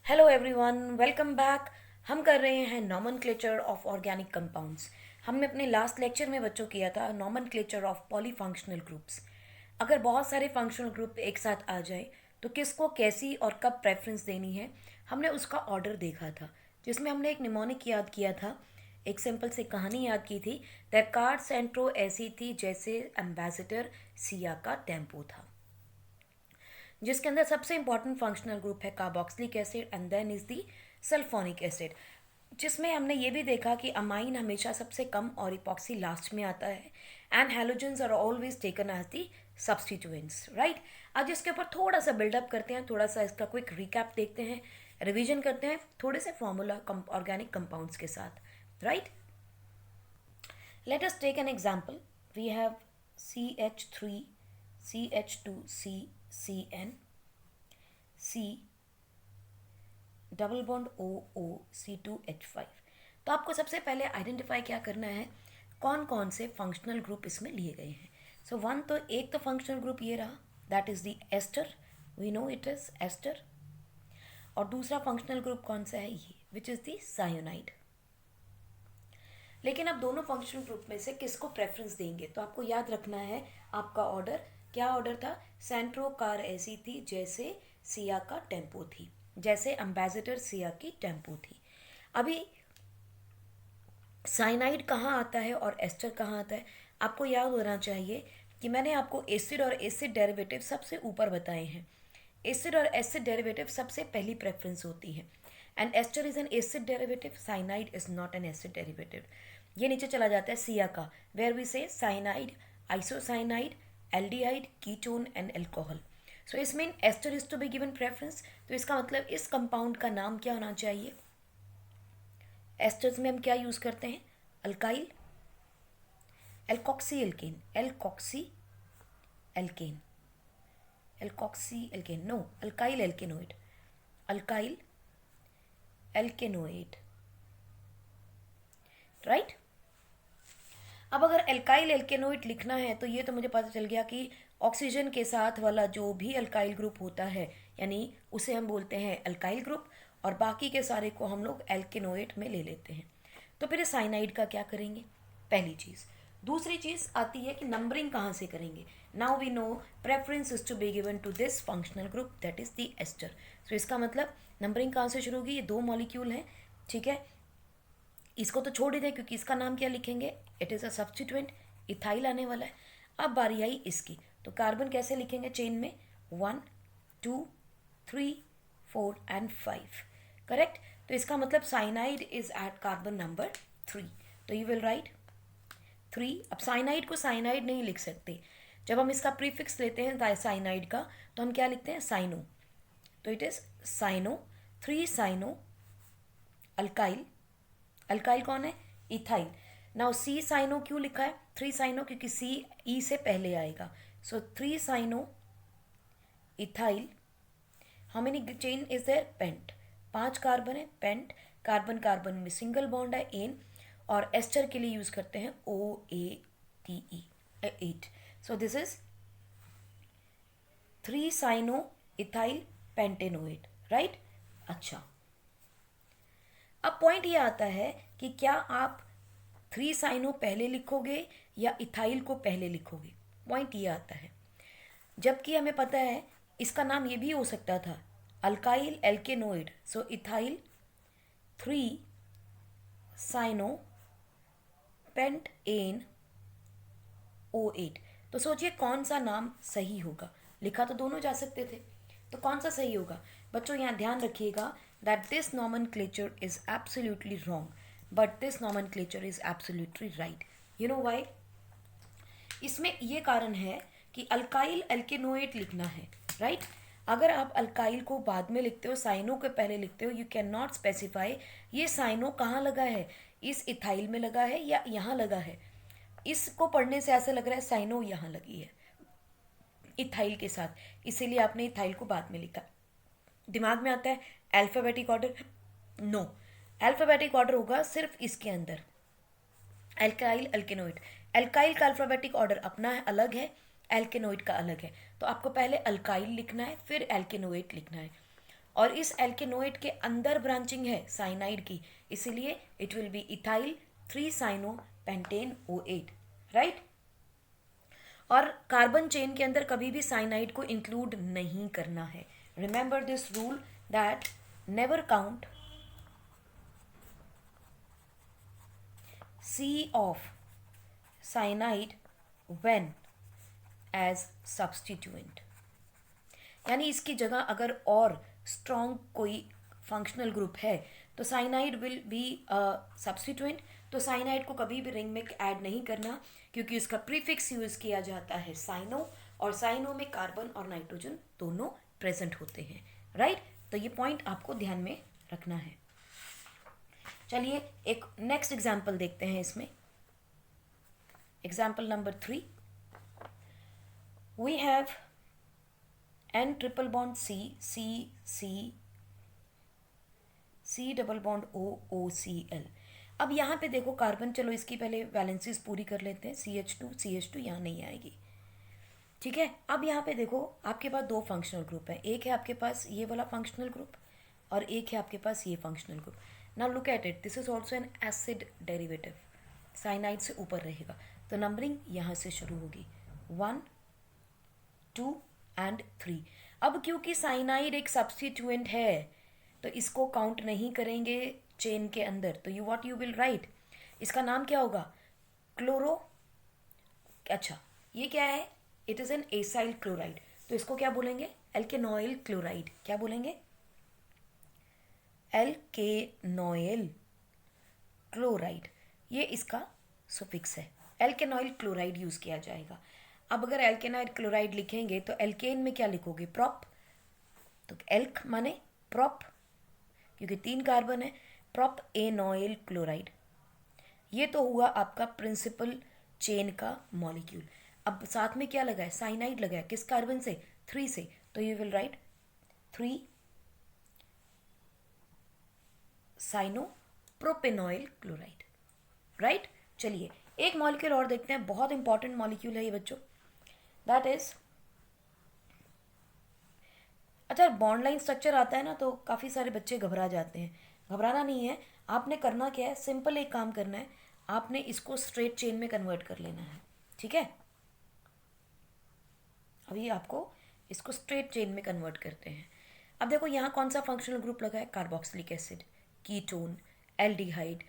Hello everyone, welcome back. हम कर रहे हैं नॉमनक्लेचर ऑफ ऑर्गेनिक कंपाउंड्स। हमने अपने लास्ट लेक्चर में बच्चों किया था नॉमनक्लेचर ऑफ पॉलीफंक्शनल ग्रुप्स। अगर बहुत सारे फंक्शनल ग्रुप एक साथ आ जाए तो किसको कैसी और कब प्रेफरेंस देनी है, हमने उसका ऑर्डर देखा था, जिसमें हमने एक निमोनिक याद किया था, एक सिंपल सी कहानी याद की थी। दैट सेंट्रो ऐसी थी जैसे एम्बेसडर सिया का टेम्पो था, जिसके अंदर सबसे इंपॉर्टेंट फंक्शनल ग्रुप है carboxylic acid and then is the sulphonic acid, जिसमें हमने ये भी देखा कि अमाइन हमेशा सबसे कम और इपॉक्सी लास्ट में आता है and halogens are always taken as the substituents, right. आज इसके ऊपर थोड़ा सा बिल्डअप करते हैं, थोड़ा सा इसका क्विक रिकैप देखते हैं, रिवीजन करते हैं थोड़े से फॉर्मूला ऑर्गेनिक कंपाउंड्स के साथ, right. Let us take an example. We have CH3, CH2, CN, C double bond O O C2H5। तो आपको सबसे पहले आइडेंटिफाई क्या करना है, कौन कौन से फंक्शनल ग्रुप इसमें लिए गए हैं। सो वन तो एक तो फंक्शनल ग्रुप ये रहा, that is the ester, we know it is ester. और दूसरा फंक्शनल ग्रुप कौन सा है, ये विच इज द सायोनाइड। लेकिन अब दोनों फंक्शनल ग्रुप में से किसको प्रेफरेंस देंगे, तो आपको याद रखना है आपका ऑर्डर क्या ऑर्डर था। सेंट्रो कार ऐसी थी जैसे सिया का टेम्पो थी, जैसे एम्बेसडर सिया की टेम्पो थी। अभी साइनाइड कहाँ आता है और एस्टर कहाँ आता है, आपको याद होना चाहिए कि मैंने आपको एसिड और एसिड डेरिवेटिव सबसे ऊपर बताए हैं। एसिड और एसिड डेरिवेटिव सबसे पहली प्रेफरेंस होती है and ester is an acid derivative, cyanide is not an acid derivative. ये नीचे चला जाता है सिया का, where we say cyanide, isocyanide, aldehyde, ketone and alcohol. So इसमें ester is to be given preference, तो इसका मतलब इस कंपाउंड का नाम क्या होना चाहिए। एस्टर्स में हम क्या यूज करते हैं, alkyl, alkoxy alkene, alkoxy alkene, alkoxy alkene, no, alkyl एल्केनोइड, alkyl एल्केनोइड, right. अब अगर एल्काइल एल्केनोइड लिखना है तो ये तो मुझे पता चल गया कि ऑक्सीजन के साथ वाला जो भी अल्काइल ग्रुप होता है, यानी उसे हम बोलते हैं अल्काइल ग्रुप, और बाकी के सारे को हम लोग एल्केनोइड में ले लेते हैं। तो फिर साइनाइड का क्या करेंगे, पहली चीज़। दूसरी चीज़ आती है कि नंबरिंग कहाँ से करेंगे। Now we know preference is to be given to this functional group that is the ester. So इसका मतलब नंबरिंग कहाँ से शुरू होगी, ये दो मॉलिक्यूल हैं, ठीक है। इसको तो छोड़ ही दें क्योंकि इसका नाम क्या लिखेंगे, it is a substituent, ethyl आने वाला है। अब बारी आई इसकी, तो कार्बन कैसे लिखेंगे चेन में, 1 2 3 4 एंड 5, करेक्ट। तो इसका मतलब cyanide is at carbon number 3, तो यू विल राइट 3। अब साइनाइड को साइनाइड नहीं लिख सकते, जब हम इसका प्रीफिक्स लेते हैं साइनाइड का तो हम क्या लिखते हैं, साइनो। तो it is cyano, 3 cyano alkyl, alkyl कौन है, इथाइल। नाउ सी साइनो क्यों लिखा है, 3 साइनो, क्योंकि सी ई से पहले आएगा। So 3 cyano ethyl. How many chain is there, pent, 5 carbon है, पेंट। कार्बन कार्बन में सिंगल बॉन्ड है, एन। और एस्टर के लिए यूज करते हैं OATE, 8। So this is 3 cyano ethyl pentanoate, right. अच्छा, अब पॉइंट ये आता है कि क्या आप 3 साइनो पहले लिखोगे या इथाइल को पहले लिखोगे, पॉइंट ये आता है। जबकि हमें पता है इसका नाम ये भी हो सकता था alkyl alkanoate, so ethyl 3 cyano pentane O8। तो सोचिए कौन सा नाम सही होगा, लिखा तो दोनों जा सकते थे, तो कौन सा सही होगा। बच्चों यहाँ ध्यान रखिएगा that this nomenclature is absolutely wrong but this nomenclature is absolutely right. You know why, इसमें ये कारण है कि अल्काइल एल्केनोएट लिखना है, राइट। अगर आप अल्काइल को बाद में लिखते हो, साइनो के पहले लिखते हो, यू कैन नॉट स्पेसिफाई ये साइनो कहाँ लगा है, इस इथाइल में लगा है या यहाँ लगा है। इसको पढ़ने से ऐसा लग रहा है साइनो यहाँ लगी है इथाइल के साथ, इसीलिए आपने इथाइल को बाद में लिखा। दिमाग में आता है alphabetic order, no, alphabetic order होगा सिर्फ इसके अंदर, एल्काइल एल्केनोइड। एल्काइल का अल्फाबेटिक ऑर्डर अपना है, अलग है, एल्केनोइड का अलग है। तो आपको पहले अल्काइल लिखना है फिर एल्केनोइड लिखना है। और इस एल्केनोइड के अंदर ब्रांचिंग है साइनाइड की, इसीलिए it will be ethyl 3 cyano pentane O8, right. और कार्बन चेन के अंदर कभी भी साइनाइड को इंक्लूड नहीं करना है। Remember this rule that never count C of cyanide when as substituent, यानी इसकी जगह अगर और स्ट्रॉन्ग कोई फंक्शनल ग्रुप है तो साइनाइड विल बी सब्स्टिट्यूएंट। तो साइनाइड को कभी भी रिंग में ऐड नहीं करना, क्योंकि उसका प्रीफिक्स यूज किया जाता है साइनो, और साइनो में कार्बन और नाइट्रोजन दोनों प्रेजेंट होते हैं, राइट। तो ये पॉइंट आपको ध्यान में रखना है। चलिए एक नेक्स्ट एग्जाम्पल देखते हैं इसमें। Example number 3, we have N triple bond C, C, C, C double bond O, O, C, L। अब यहाँ पे देखो कार्बन, चलो इसकी पहले वैलेंसीज पूरी कर लेते हैं। CH2, CH2 यहाँ नहीं आएगी, ठीक है। अब यहाँ पे देखो आपके पास दो फंक्शनल ग्रुप है, एक है आपके पास ये वाला फंक्शनल ग्रुप और एक है आपके पास ये functional group. Now look at it, this is also an acid derivative, cyanide से ऊपर रहेगा, तो नंबरिंग यहाँ से शुरू होगी 1, 2 एंड 3। अब क्योंकि साइनाइड एक सब्स्टिट्यूएंट है तो इसको काउंट नहीं करेंगे चेन के अंदर, तो यू विल राइट, इसका नाम क्या होगा, क्लोरो, अच्छा ये क्या है, it is an acyl chloride, तो इसको क्या बोलेंगे, एल्केनॉइल क्लोराइड। क्या बोलेंगे, एल्केनॉइल क्लोराइड, ये इसका सुफिक्स है, एल्केनॉइल क्लोराइड यूज किया जाएगा। अब अगर एल्केनाइल क्लोराइड लिखेंगे तो एल्केन में क्या लिखोगे, प्रॉप, तो एल्क माने प्रॉप, क्योंकि 3 कार्बन है, प्रॉप एनॉइल क्लोराइड। ये तो हुआ आपका प्रिंसिपल चेन का मॉलिक्यूल। अब साथ में क्या लगा है, साइनाइड लगा है, किस कार्बन से, 3 से, तो you will write 3 cyano propanoyl chloride, right. चलिए एक मॉलिक्यूल और देखते हैं, बहुत इंपॉर्टेंट मॉलिक्यूल है ये बच्चों, दैट इज, अच्छा बॉन्ड लाइन स्ट्रक्चर आता है ना तो काफ़ी सारे बच्चे घबरा जाते हैं, घबराना नहीं है। आपने करना क्या है, सिंपल एक काम करना है, आपने इसको स्ट्रेट चेन में कन्वर्ट कर लेना है, ठीक है। अभी आपको इसको स्ट्रेट चेन में कन्वर्ट करते हैं। अब देखो यहाँ कौन सा फंक्शनल ग्रुप लगा है, carboxylic acid, ketone, aldehyde,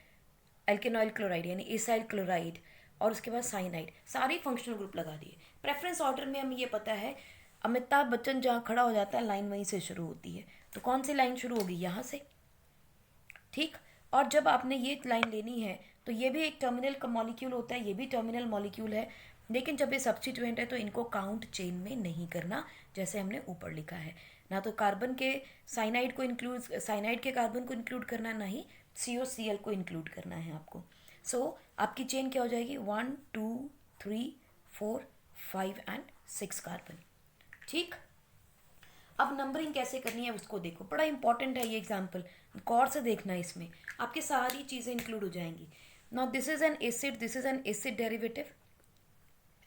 alkanoyl chloride यानी एसाइल क्लोराइड, और उसके बाद साइनाइड, सारी फंक्शनल ग्रुप लगा दिए। प्रेफरेंस ऑर्डर में हमें ये पता है, अमिताभ बच्चन जहाँ खड़ा हो जाता है लाइन वहीं से शुरू होती है, तो कौन सी लाइन शुरू होगी, यहाँ से, ठीक। और जब आपने ये लाइन लेनी है तो ये भी एक टर्मिनल का मॉलिक्यूल होता है, ये भी टर्मिनल मॉलिक्यूल है, लेकिन जब ये सब्स्टिट्यूएंट है तो इनको काउंट चेन में नहीं करना, जैसे हमने ऊपर लिखा है, ना तो कार्बन के साइनाइड को इंक्लूड, साइनाइड के कार्बन को इंक्लूड करना, ना ही COCl को इंक्लूड करना है आपको। सो आपकी चेन क्या हो जाएगी, 1, 2, 3, 4, 5 एंड 6 कार्बन, ठीक। अब नंबरिंग कैसे करनी है उसको देखो, बड़ा इंपॉर्टेंट है ये एग्जाम्पल, गौर से देखना, इसमें आपकी सारी चीज़ें इंक्लूड हो जाएंगी। Now this is an acid, this is an acid derivative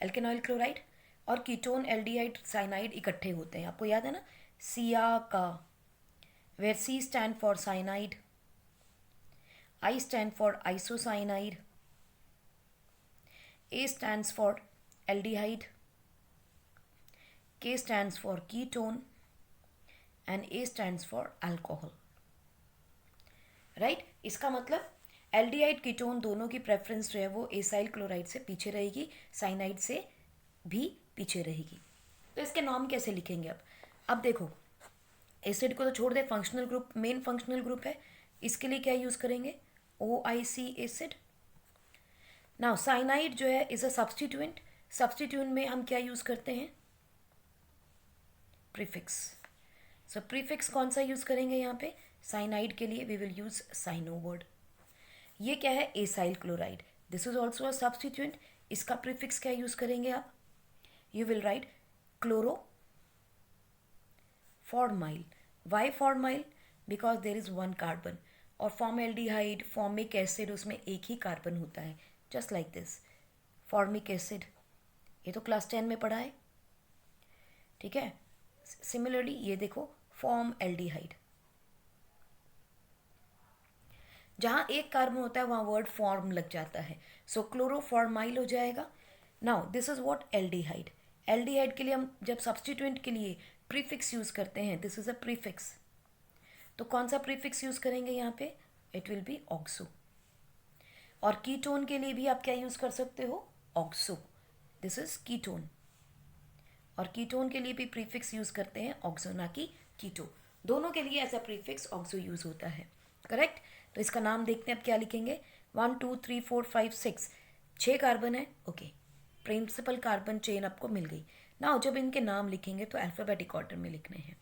alkanoyl chloride, और कीटोन एल्डिहाइड साइनाइड इकट्ठे होते हैं, आपको याद है ना, सिया का, where C stand for cyanide, I stand for isocyanide, A stands for aldehyde, K stands for ketone and A stands for alcohol, right। इसका मतलब एल्डिहाइड कीटोन दोनों की प्रेफरेंस जो है वो एसाइल क्लोराइड से पीछे रहेगी, साइनाइड से भी पीछे रहेगी। तो इसके नाम कैसे लिखेंगे अब देखो, एसिड को तो छोड़ दे, functional group, main functional group है, इसके लिए क्या यूज़ करेंगे, OIC एसिड। नाउ साइनाइड जो है इज अ सब्स्टिट्यूएंट, सब्स्टिट्यूएंट में हम क्या यूज़ करते हैं, प्रीफिक्स। सो प्रीफिक्स कौन सा यूज़ करेंगे यहाँ पे, साइनाइड के लिए we will use cyano word. ये क्या है, acyl chloride, this is also a substituent, इसका प्रीफिक्स क्या यूज़ करेंगे आप, you will write chloro formyl. Why formyl, because there is 1 carbon, और फॉर्मेल्डिहाइड, फॉर्मिक एसिड, उसमें एक ही कार्बन होता है, just like this formic acid, ये तो क्लास 10 में पढ़ा है, ठीक है। सिमिलरली ये देखो फॉर्म एल्डिहाइड, जहाँ एक कार्बन होता है वहाँ वर्ड फॉर्म लग जाता है, सो क्लोरोफॉर्माइल हो जाएगा. Now this is what aldehyde. Aldehyde के लिए हम जब सब्स्टिट्यूएंट के लिए प्रीफिक्स यूज करते हैं, दिस इज अ प्रीफिक्स. तो कौन सा प्रीफिक्स यूज करेंगे यहाँ पे? It will B oxo. और कीटोन के लिए भी आप क्या यूज कर सकते हो? ऑक्सो. This is ketone. और कीटोन के लिए भी प्रीफिक्स यूज करते हैं ऑक्सो, ना कि कीटो. दोनों के लिए ऐसा प्रीफिक्स ऑक्सो यूज होता है. करेक्ट. तो इसका नाम देखते हैं अब क्या लिखेंगे. 1 2 3 4 5 6, 6 कार्बन है. ओके, प्रिंसिपल कार्बन चेन आपको मिल गई. ना जब इनके नाम लिखेंगे तो अल्फाबेटिक ऑर्डर में लिखने हैं.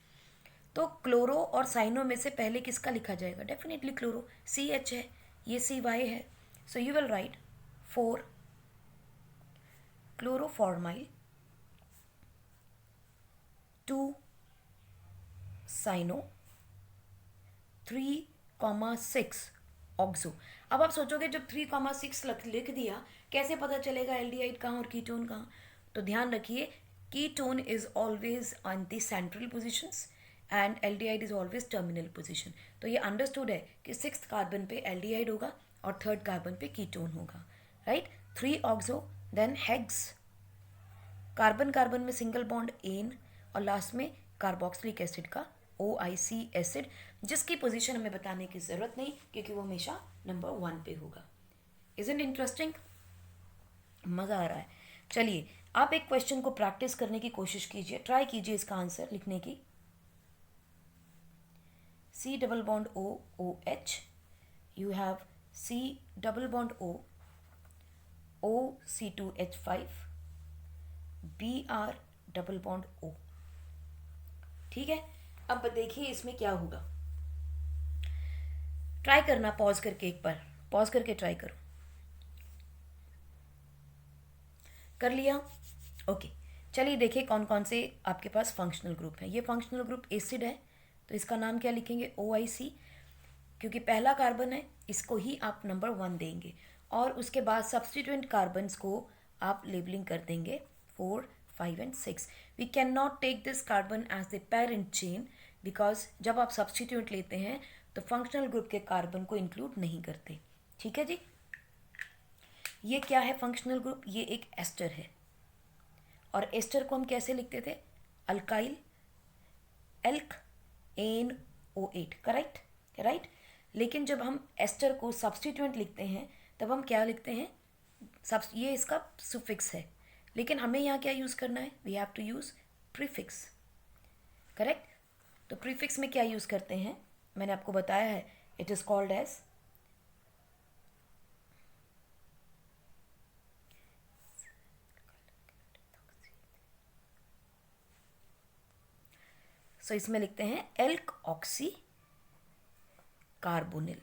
तो क्लोरो और साइनो में से पहले किसका लिखा जाएगा? Definitely chloro. CH है, ये CY है. So you will write 4 chloroformyl, 2 cyano, 3,6 oxo. अब आप सोचोगे जब 3,6 लिख दिया कैसे पता चलेगा एल्डिहाइड कहाँ और कीटोन कहाँ? तो ध्यान रखिए, ketone is always on the central positions and aldehyde is always terminal position. तो ये अंडरस्टूड है कि 6th कार्बन पे एल्डिहाइड होगा और 3rd कार्बन पे कीटोन होगा. Right. 3 oxo, then hex. Carbon carbon में सिंगल बॉन्ड एन, और लास्ट में कार्बोक्सिलिक एसिड का OIC एसिड, जिसकी पोजीशन हमें बताने की ज़रूरत नहीं क्योंकि वो हमेशा नंबर 1 पे होगा. Isn't interesting? मज़ा आ रहा है. चलिए आप एक क्वेश्चन को प्रैक्टिस करने की कोशिश कीजिए, ट्राई कीजिए इसका आंसर लिखने की. C double bond O OH, you have C double bond O OC2H5, Br double bond O. ठीक है. अब देखिए इसमें क्या होगा. ट्राई करना पॉज करके, एक बार पॉज करके ट्राई करो. कर लिया? ओके. चलिए देखिए कौन कौन से आपके पास फंक्शनल ग्रुप है. ये फंक्शनल ग्रुप एसिड है, तो इसका नाम क्या लिखेंगे? OIC, क्योंकि पहला कार्बन है इसको ही आप नंबर 1 देंगे, और उसके बाद सब्स्टिट्यूएंट कार्बन्स को आप लेबलिंग कर देंगे 4 5 and 6. We can not take this carbon as the parent chain because जब आप सब्स्टिट्यूएंट लेते हैं तो फंक्शनल ग्रुप के कार्बन को इंक्लूड नहीं करते. ठीक है जी. ये क्या है फंक्शनल ग्रुप? ये एक एस्टर है, और एस्टर को हम कैसे लिखते थे? Alkyl elk NO8. Correct. Right. लेकिन जब हम एस्टर को सब्स्टिट्यूएंट लिखते हैं तब हम क्या लिखते हैं? ये इसका सुफिक्स है, लेकिन हमें यहाँ क्या यूज़ करना है? We have to use prefix. Correct. तो प्रीफिक्स में क्या यूज़ करते हैं मैंने आपको बताया है. इट इज़ कॉल्ड एज इसमें लिखते हैं elk oxy carbonyl.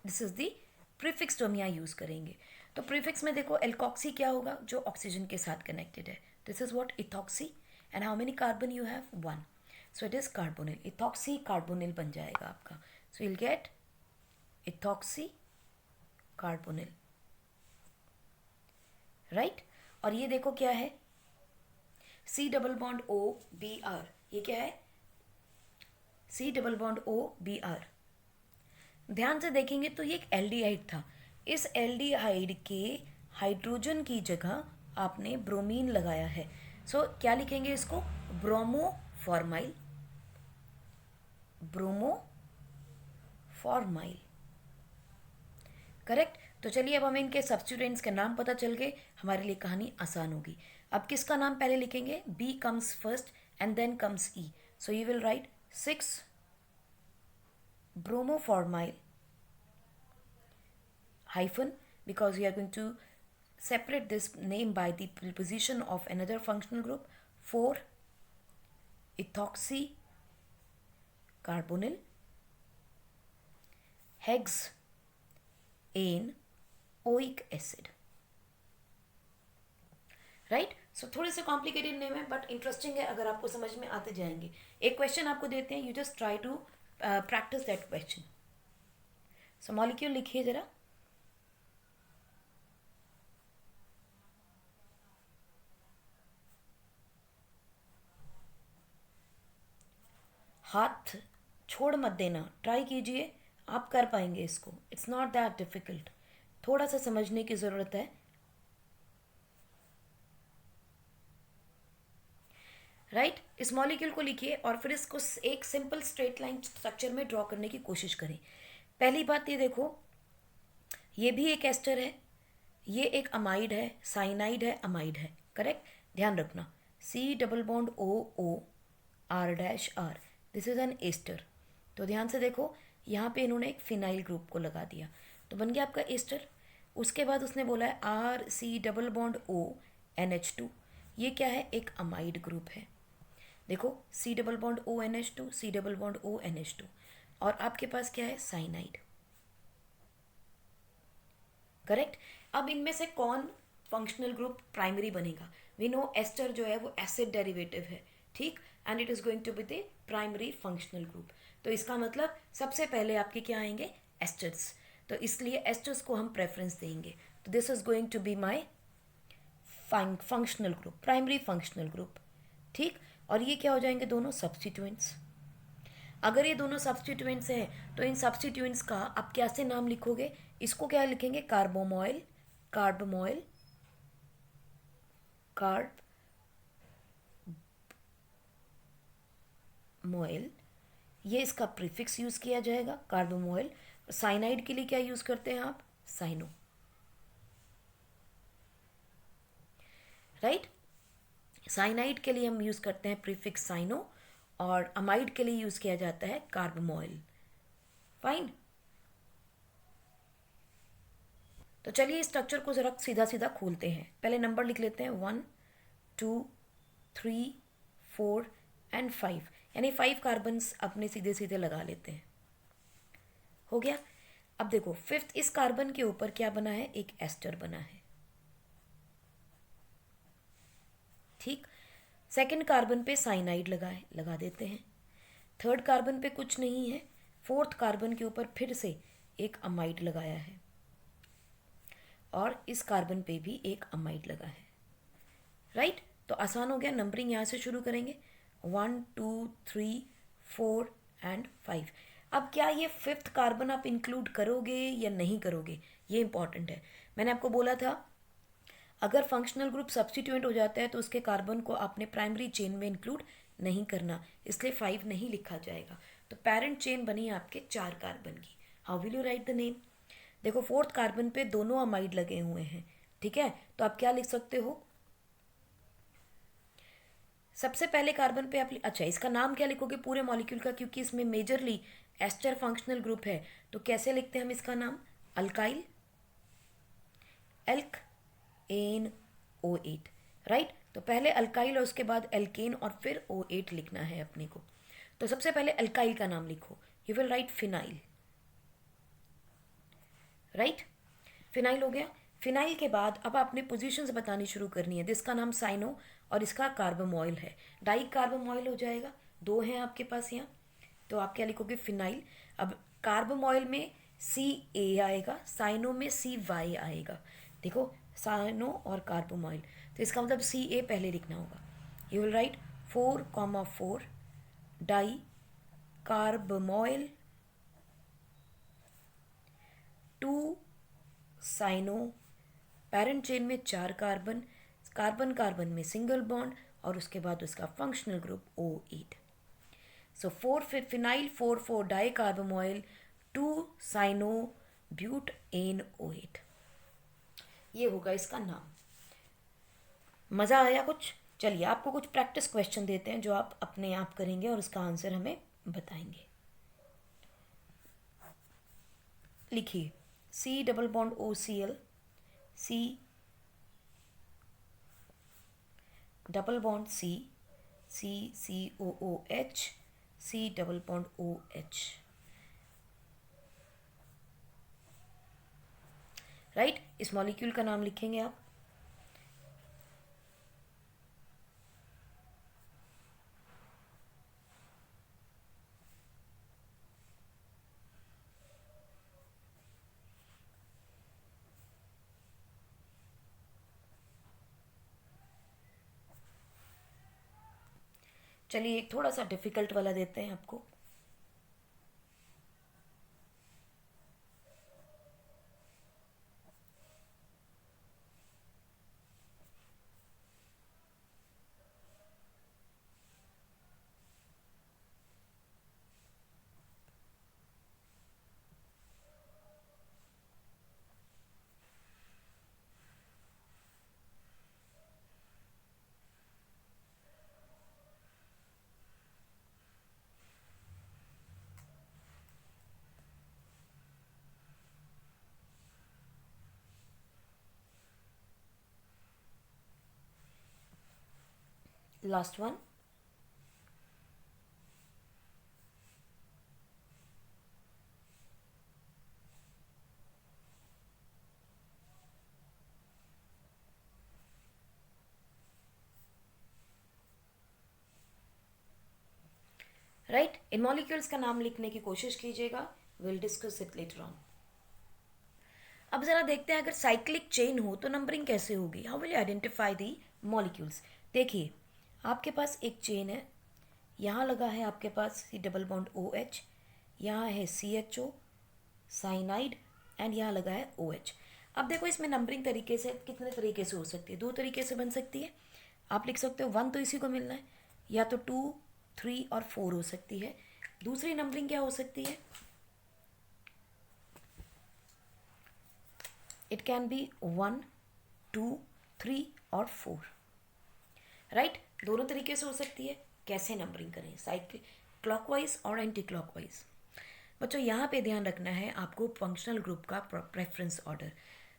This is the prefix जो हम यहाँ यूज़ करेंगे. तो प्रीफिक्स में देखो एल्कॉक्सी क्या होगा? जो ऑक्सीजन के साथ कनेक्टेड है. This is what? Ethoxy. And how many carbon you have? 1. So it is carbonyl. Ethoxy carbonyl बन जाएगा आपका. So will get ethoxy carbonyl. Right. और ये देखो क्या है? C double bond O Br. ये क्या है? C double bond O Br. ध्यान से देखेंगे तो ये एक एल्डिहाइड था. इस एल्डिहाइड के हाइड्रोजन की जगह आपने ब्रोमीन लगाया है. सो क्या लिखेंगे इसको? ब्रोमोफॉर्माइल. ब्रोमोफॉर्माइल. करेक्ट. तो चलिए अब हमें इनके सब्स्टिट्यूएंट्स के नाम पता चल गए, हमारे लिए कहानी आसान होगी. अब किसका नाम पहले लिखेंगे? B comes first and then comes E. So you will write 6 bromoformyl hyphen, because we are going to separate this name by the position of another functional group. 4 ethoxy carbonyl hexane oic acid. राइट. So थोड़े से complicated name है but interesting है अगर आपको समझ में आते जाएंगे. एक क्वेश्चन आपको देते हैं, you just try to practise that question. So molecule लिखिए जरा. हाथ छोड़ मत देना, ट्राई कीजिए. आप कर पाएंगे इसको, इट्स नॉट दैट डिफिकल्ट, थोड़ा सा समझने की ज़रूरत है। राइट इस मॉलिक्यूल को लिखिए और फिर इसको एक सिंपल स्ट्रेट लाइन स्ट्रक्चर में ड्रॉ करने की कोशिश करें। पहली बात ये देखो, ये भी एक एस्टर है, ये एक अमाइड है, साइनाइड है, अमाइड है, करेक्ट, ध्यान रखना। C double bond O O R dash R, this is an ester. तो ध्यान से देखो, यहाँ पे इन्होंने एक फिनाइल ग्रुप को लगा दिया, तो बन गया आपका एस्टर। उसके बाद उसने बोला है R C double bond O NH2, ये क्या है, एक अमाइड ग्रुप है। देखो C double bond O NH2, C double bond O NH2, और आपके पास क्या है, साइनाइड, करेक्ट। अब इनमें से कौन फंक्शनल ग्रुप प्राइमरी बनेगा? वी नो एस्टर जो है वो एसिड डेरिवेटिव है, ठीक, and it is going to be the primary functional group. तो इसका मतलब सबसे पहले आपके क्या आएंगे, एस्टर्स, तो इसलिए एस्टर्स को हम प्रेफरेंस देंगे। तो this is going to be my functional group, primary functional group, ठीक। और ये क्या हो जाएंगे, दोनों सब्स्टिट्यूएंट्स। अगर ये दोनों सब्स्टिट्यूएंट्स हैं तो इन सब्स्टिट्यूएंट्स का आप कैसे नाम लिखोगे, इसको क्या लिखेंगे, कार्बोमॉइल, कार्बमॉइल, कार्बमॉइल, ये इसका प्रीफिक्स यूज किया जाएगा कार्बोमॉइल। साइनाइड के लिए क्या यूज करते हैं आप, साइनो, राइट। साइनाइड के लिए हम यूज करते हैं प्रीफिक्स साइनो, और अमाइड के लिए यूज किया जाता है कार्बमॉइल, फाइन। तो चलिए इस स्ट्रक्चर को जरा सीधा सीधा खोलते हैं। पहले नंबर लिख लेते हैं, 1 2 3 4 एंड 5, यानी 5 कार्बन्स अपने सीधे सीधे लगा लेते हैं, हो गया। अब देखो फिफ्थ इस कार्बन के ऊपर क्या बना है, एक एस्टर बना है, ठीक। सेकंड कार्बन पे साइनाइड लगा देते हैं। थर्ड कार्बन पे कुछ नहीं है, फोर्थ कार्बन के ऊपर फिर से एक अमाइड लगाया है, और इस कार्बन पे भी एक अमाइड लगा है, राइट। तो आसान हो गया, नंबरिंग यहाँ से शुरू करेंगे, 1 2 3 4 एंड 5। अब क्या ये फिफ्थ कार्बन आप इंक्लूड करोगे या नहीं करोगे, ये इंपॉर्टेंट है। मैंने आपको बोला था अगर फंक्शनल ग्रुप सब्स्टिट्यूएंट हो जाता है तो उसके कार्बन को आपने प्राइमरी चेन में इंक्लूड नहीं करना, इसलिए 5 नहीं लिखा जाएगा। तो पेरेंट चेन बनी आपके 4 कार्बन की। How will you right the name? देखो फोर्थ कार्बन पे दोनों अमाइड लगे हुए हैं, ठीक है, तो आप क्या लिख सकते हो, सबसे पहले कार्बन पे आप अच्छा इसका नाम क्या लिखोगे पूरे मॉलिक्यूल का, क्योंकि इसमें मेजरली एस्टर फंक्शनल ग्रुप है, तो कैसे लिखते हैं हम इसका नाम, alkyl elk N O8, right. तो पहले अल्काइल और उसके बाद एल्केन और फिर O8 लिखना है अपने को। तो सबसे पहले अल्काइल का नाम लिखो, you will write phenyl, right, phenyl हो गया। फिनाइल के बाद अब आपने पोजीशंस बतानी शुरू करनी है, जिसका नाम साइनो और इसका कार्बोमॉइल है, डाई कार्बोमॉइल हो जाएगा, 2 हैं आपके पास यहाँ। तो आप क्या लिखोगे, फिनाइल। अब कार्बोमॉइल में CA आएगा, साइनो में CY आएगा, देखो साइनो और कार्बोमॉइल, तो इसका मतलब CA पहले लिखना होगा। You will write 4,4 di carbamoyl 2 cyano, parent chain में 4 कार्बन, कार्बन कार्बन में सिंगल बॉन्ड, और उसके बाद उसका functional group O8। So 4 phenyl 4 di carbamoyl 2 cyano butane O8, ये होगा इसका नाम। मज़ा आया कुछ? चलिए आपको कुछ प्रैक्टिस क्वेश्चन देते हैं जो आप अपने आप करेंगे और उसका आंसर हमें बताएंगे। लिखिए, C double bond OCl, C double bond CCOOH, C double bond OH, right. इस मॉलिक्यूल का नाम लिखेंगे आप, चलिए एक थोड़ा सा डिफिकल्ट वाला देते हैं आपको। Last one, right. इन मॉलिक्यूल्स का नाम लिखने की कोशिश कीजिएगा, will discuss it later on. अब जरा देखते हैं अगर साइक्लिक चेन हो तो नंबरिंग कैसे होगी, how will you identify the molecules. देखिए आपके पास एक चेन है, यहाँ लगा है आपके पास C double bond O H, यहाँ है C H O cyanide and यहाँ लगा है ओ एच। अब देखो इसमें नंबरिंग तरीके से कितने तरीके से हो सकती है, दो तरीके से बन सकती है। आप लिख सकते हो 1 तो इसी को मिलना है, या तो 2, 3 और 4 हो सकती है। दूसरी नंबरिंग क्या हो सकती है, इट कैन बी 1, 2, 3 और 4, राइट। दोनों तरीके से हो सकती है। कैसे नंबरिंग करें, साइकिल क्लॉकवाइज और एंटी क्लॉकवाइज। बच्चों यहाँ पे ध्यान रखना है आपको फंक्शनल ग्रुप का प्रेफरेंस ऑर्डर।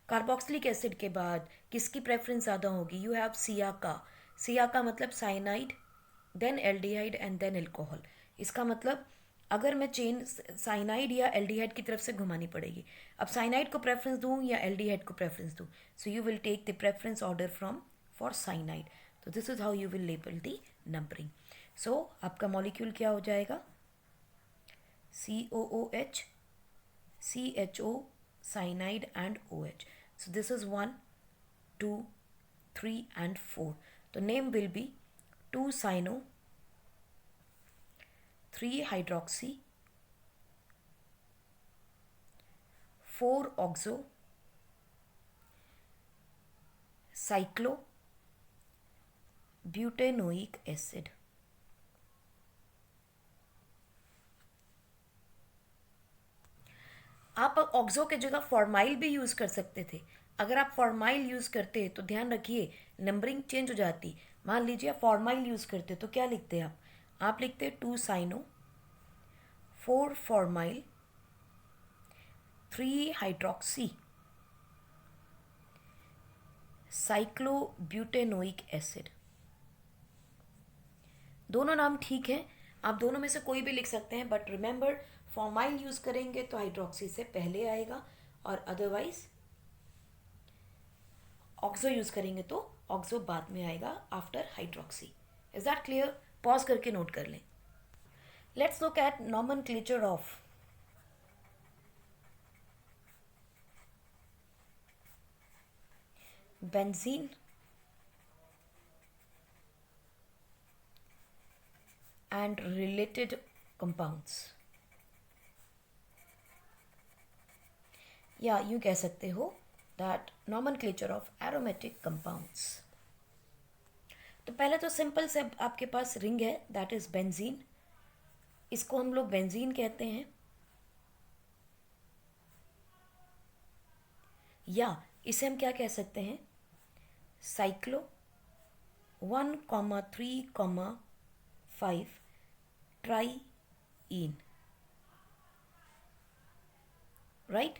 कार्बोक्सिलिक एसिड के बाद किसकी प्रेफरेंस ज़्यादा होगी, यू हैव सियाका। सियाका मतलब cyanide, then aldehyde and then alcohol. इसका मतलब अगर मैं चेन साइनाइड या एल्डिहाइड की तरफ से घुमानी पड़ेगी। अब साइनाइड को प्रेफरेंस दूँ या एल्डिहाइड को प्रेफरेंस दूँ, so you will take the preference order from for cyanide. तो this is how you will label the numbering. सो आपका मॉलिक्यूल क्या हो जाएगा, COOH, CHO, cyanide and OH. So this is 1, 2, 3 and 4. The name will be 2-cyano, 3-hydroxy, 4-oxo, cyclobutanoic acid. आप oxo के जगह formyl भी यूज़ कर सकते थे। अगर आप फॉर्माइल यूज़ करते तो ध्यान रखिए नंबरिंग चेंज हो जाती। मान लीजिए आप फॉर्माइल यूज़ करते तो क्या लिखते आप लिखते 2-cyano, 4-फॉर्माइल, 3-हाइड्रोक्सी, साइक्लोब्यूटेनोइक एसिड। दोनों नाम ठीक है, आप दोनों में से कोई भी लिख सकते हैं, बट रिमेंबर फॉर्माइल यूज़ करेंगे तो हाइड्रोक्सी से पहले आएगा और अदरवाइज ऑक्सो यूज़ करेंगे तो ऑक्सो बाद में आएगा after hydroxy. Is that clear? Pause करके नोट कर लें। Let's look at nomenclature of benzene and related compounds, या यूँ कह सकते हो that nomenclature of aromatic compounds। तो पहले तो सिंपल से आपके पास रिंग है, दैट इज बेंजीन। इसको हम लोग बेंजीन कहते हैं, या इसे हम क्या कह सकते हैं, cyclo 1,3,5 triene, right.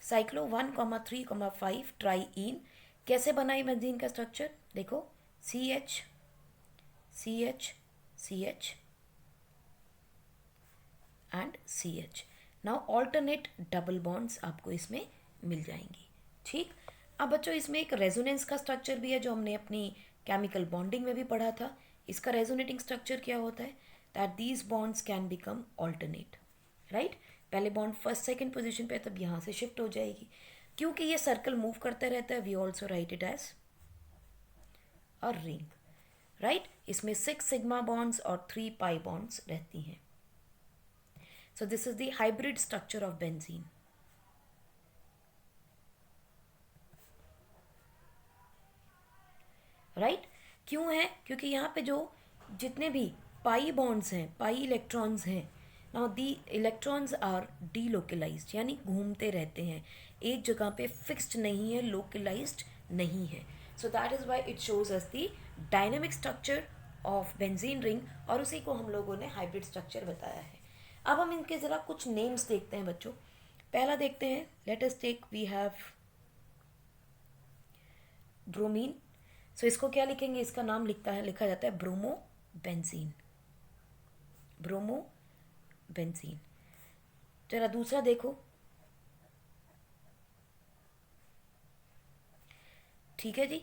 Cyclo 1,3,5 triene. कैसे बनाई बेंजीन का स्ट्रक्चर, देखो CH CH CH and CH। Now alternate double bonds आपको इसमें मिल जाएंगी, ठीक। अब बच्चों इसमें एक रेजोनेंस का स्ट्रक्चर भी है जो हमने अपनी केमिकल बॉन्डिंग में भी पढ़ा था। इसका रेजोनेटिंग स्ट्रक्चर क्या होता है, that these bonds can become alternate, right. पहले बॉन्ड फर्स्ट सेकंड पोजीशन पे, तब यहाँ से शिफ्ट हो जाएगी। क्योंकि ये सर्कल मूव करता रहता है, we also write it as a ring, right. इसमें 6 सिग्मा बॉन्ड्स और 3 पाई बॉन्ड्स रहती हैं। सो this is the hybrid structure of benzene, right. क्यों है, क्योंकि यहाँ पे जो जितने भी पाई बॉन्ड्स हैं, पाई इलेक्ट्रॉन्स हैं, now the electrons are delocalised, यानी घूमते रहते हैं, एक जगह पे फिक्स्ड नहीं है, लोकलाइज्ड नहीं है। So that is why it shows us the dynamic structure of benzene ring, और उसी को हम लोगों ने हाइब्रिड स्ट्रक्चर बताया है। अब हम इनके ज़रा कुछ नेम्स देखते हैं बच्चों। पहला देखते हैं, let us take, we have bromine. So इसको क्या लिखेंगे, इसका नाम लिखा जाता है ब्रोमोबेंजीन। ब्रोमोबेंजीन। जरा दूसरा देखो। ठीक है जी,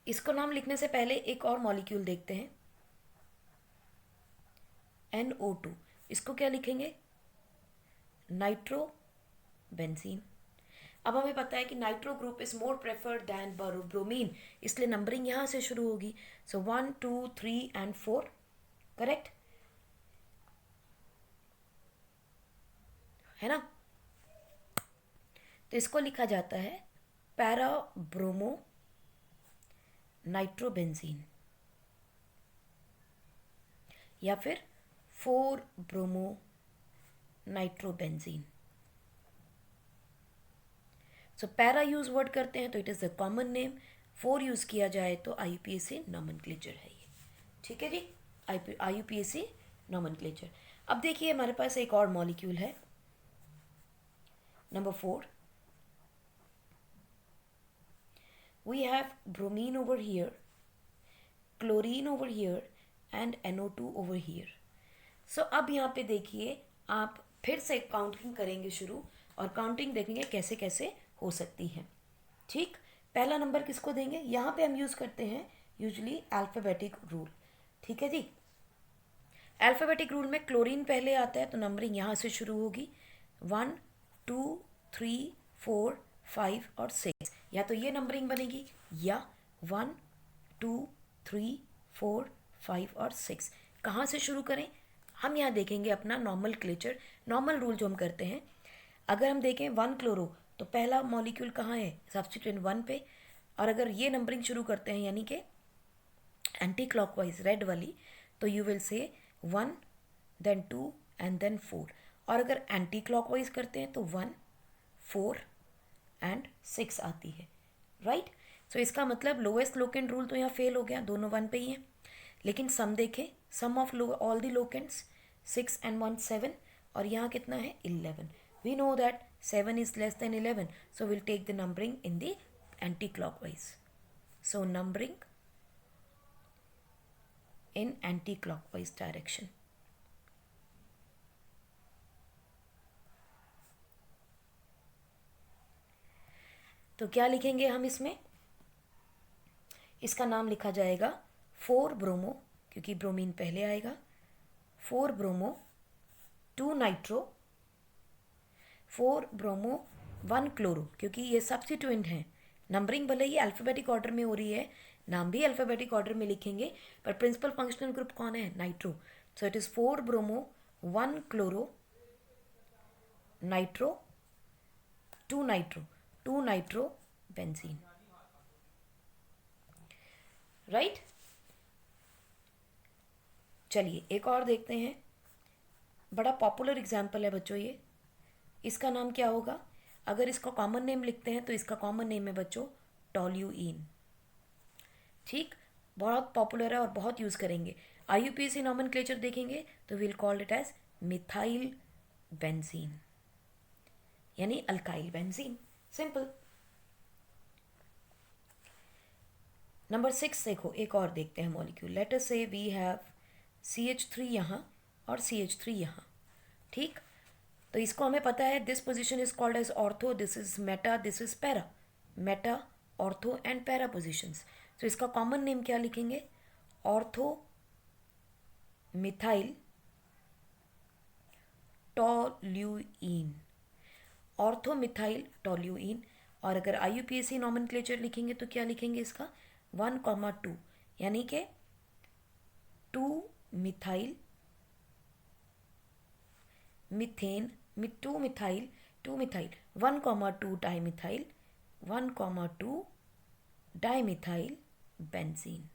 इसको नाम लिखने से पहले एक और मॉलिक्यूल देखते हैं, NO2। इसको क्या लिखेंगे, नाइट्रोबेंजीन। अब हमें पता है कि nitro group is more preferred than bromine, इसलिए नंबरिंग यहाँ से शुरू होगी। सो 1 2 3 एंड 4, करेक्ट है ना। तो इसको लिखा जाता है पैरा ब्रोमो नाइट्रोबेंजीन या फिर 4 ब्रोमो नाइट्रोबेंजीन। सो पैरा यूज वर्ड करते हैं तो it is the common name, 4 use किया जाए तो IUPAC नॉमेनक्लेचर है ये। ठीक है जी, IUPAC नॉमेनक्लेचर। अब देखिए हमारे पास एक और मॉलिक्यूल है, number 4। We have bromine over here, chlorine over here and NO2 over here. So अब यहाँ पे देखिए आप फिर से काउंटिंग करेंगे शुरू, और काउंटिंग देखेंगे कैसे कैसे हो सकती है। ठीक, पहला नंबर किसको देंगे, यहाँ पे हम यूज़ करते हैं यूजुअली अल्फ़ाबेटिक रूल। ठीक है जी, अल्फ़ाबेटिक रूल में क्लोरीन पहले आता है तो नंबरिंग यहाँ से शुरू होगी, 1 2 3 4 5 और 6। या तो ये नंबरिंग बनेगी या 1 2 3 4 5 और 6। कहाँ से शुरू करें, हम यहाँ देखेंगे अपना नॉर्मल क्लेचर, नॉर्मल रूल जो हम करते हैं। अगर हम देखें 1 क्लोरो तो पहला मॉलिक्यूल कहाँ है, सब्स्टिट्यूएंट 1 पे। और अगर ये नंबरिंग शुरू करते हैं यानी कि एंटी क्लॉकवाइज रेड वाली, तो you will say 1 then 2 and then 4। और अगर एंटी क्लॉकवाइज करते हैं तो 1 4 एंड 6 आती है, राइट। सो इसका मतलब लोएस्ट लोकेंट रूल तो यहाँ फेल हो गया, दोनों 1 पे ही हैं। लेकिन सम देखें, sum of all the locants 6 and 1 7, और यहाँ कितना है 11। We know that 7 is less than 11, so we'll take the numbering in the anti-clockwise. So numbering in anti-clockwise direction. तो क्या लिखेंगे हम इसमें, इसका नाम लिखा जाएगा 4 ब्रोमो, क्योंकि ब्रोमीन पहले आएगा, 4 ब्रोमो 2 नाइट्रो, 4 ब्रोमो 1 क्लोरो, क्योंकि ये सब्स्टिट्यूएंट हैं। नंबरिंग भले ही अल्फ़ाबेटिक ऑर्डर में हो रही है, नाम भी अल्फ़ाबेटिक ऑर्डर में लिखेंगे, पर प्रिंसिपल फंक्शनल ग्रुप कौन है, nitro. So it is 4 bromo 1 chloro nitro 2 nitro benzene, right. चलिए एक और देखते हैं, बड़ा पॉपुलर एग्जाम्पल है बच्चों ये। इसका नाम क्या होगा, अगर इसका कॉमन नेम लिखते हैं तो इसका कॉमन नेम है बच्चों टॉल्यूइन। ठीक, बहुत पॉपुलर है और बहुत यूज़ करेंगे। IUPAC नॉमेनक्लेचर देखेंगे तो will called it as methyl benzene, यानी अल्काइल बेंजीन, सिंपल। नंबर 6 देखो, एक और देखते हैं molecule. Late us see we have CH3 यहाँ और CH3 यहाँ। ठीक, तो इसको हमें पता है this position is called as ortho, this is meta, this is para, meta ortho and para positions. तो इसका कॉमन नेम क्या लिखेंगे, ortho methyl toluene, ortho methyl toluene. और अगर IUPAC नॉमेनक्लेचर लिखेंगे तो क्या लिखेंगे इसका 1,2, यानी कि 2 methyl methane 2 methyl 1,2 dimethyl 1,2 dimethyl benzene,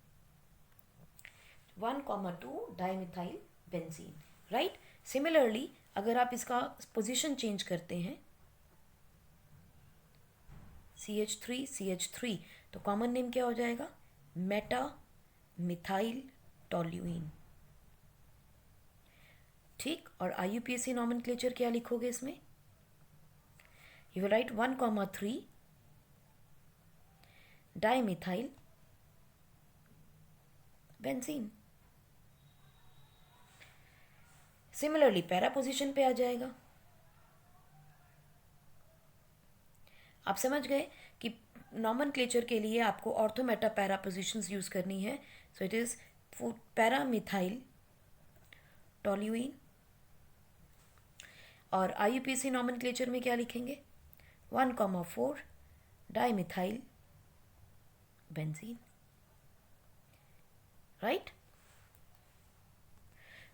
1,2 dimethyl benzene, right. Similarly अगर आप इसका पोजीशन चेंज करते हैं CH3 तो कॉमन नेम क्या हो जाएगा, मेटा मिथाइल टॉल्यूइन। ठीक, और IUPAC नॉमेनक्लेचर क्या लिखोगे इसमें, you will right 1,3 dimethyl benzene. Similarly para position पे आ जाएगा। आप समझ गए कि नॉमेनक्लेचर के लिए आपको ortho Meta para positions use करनी है। सो it is para methyl toluene. और आईयूपीएसी नॉमेनक्लेचर में क्या लिखेंगे? 1,4 डाइमिथाइल बेंजीन। राइट।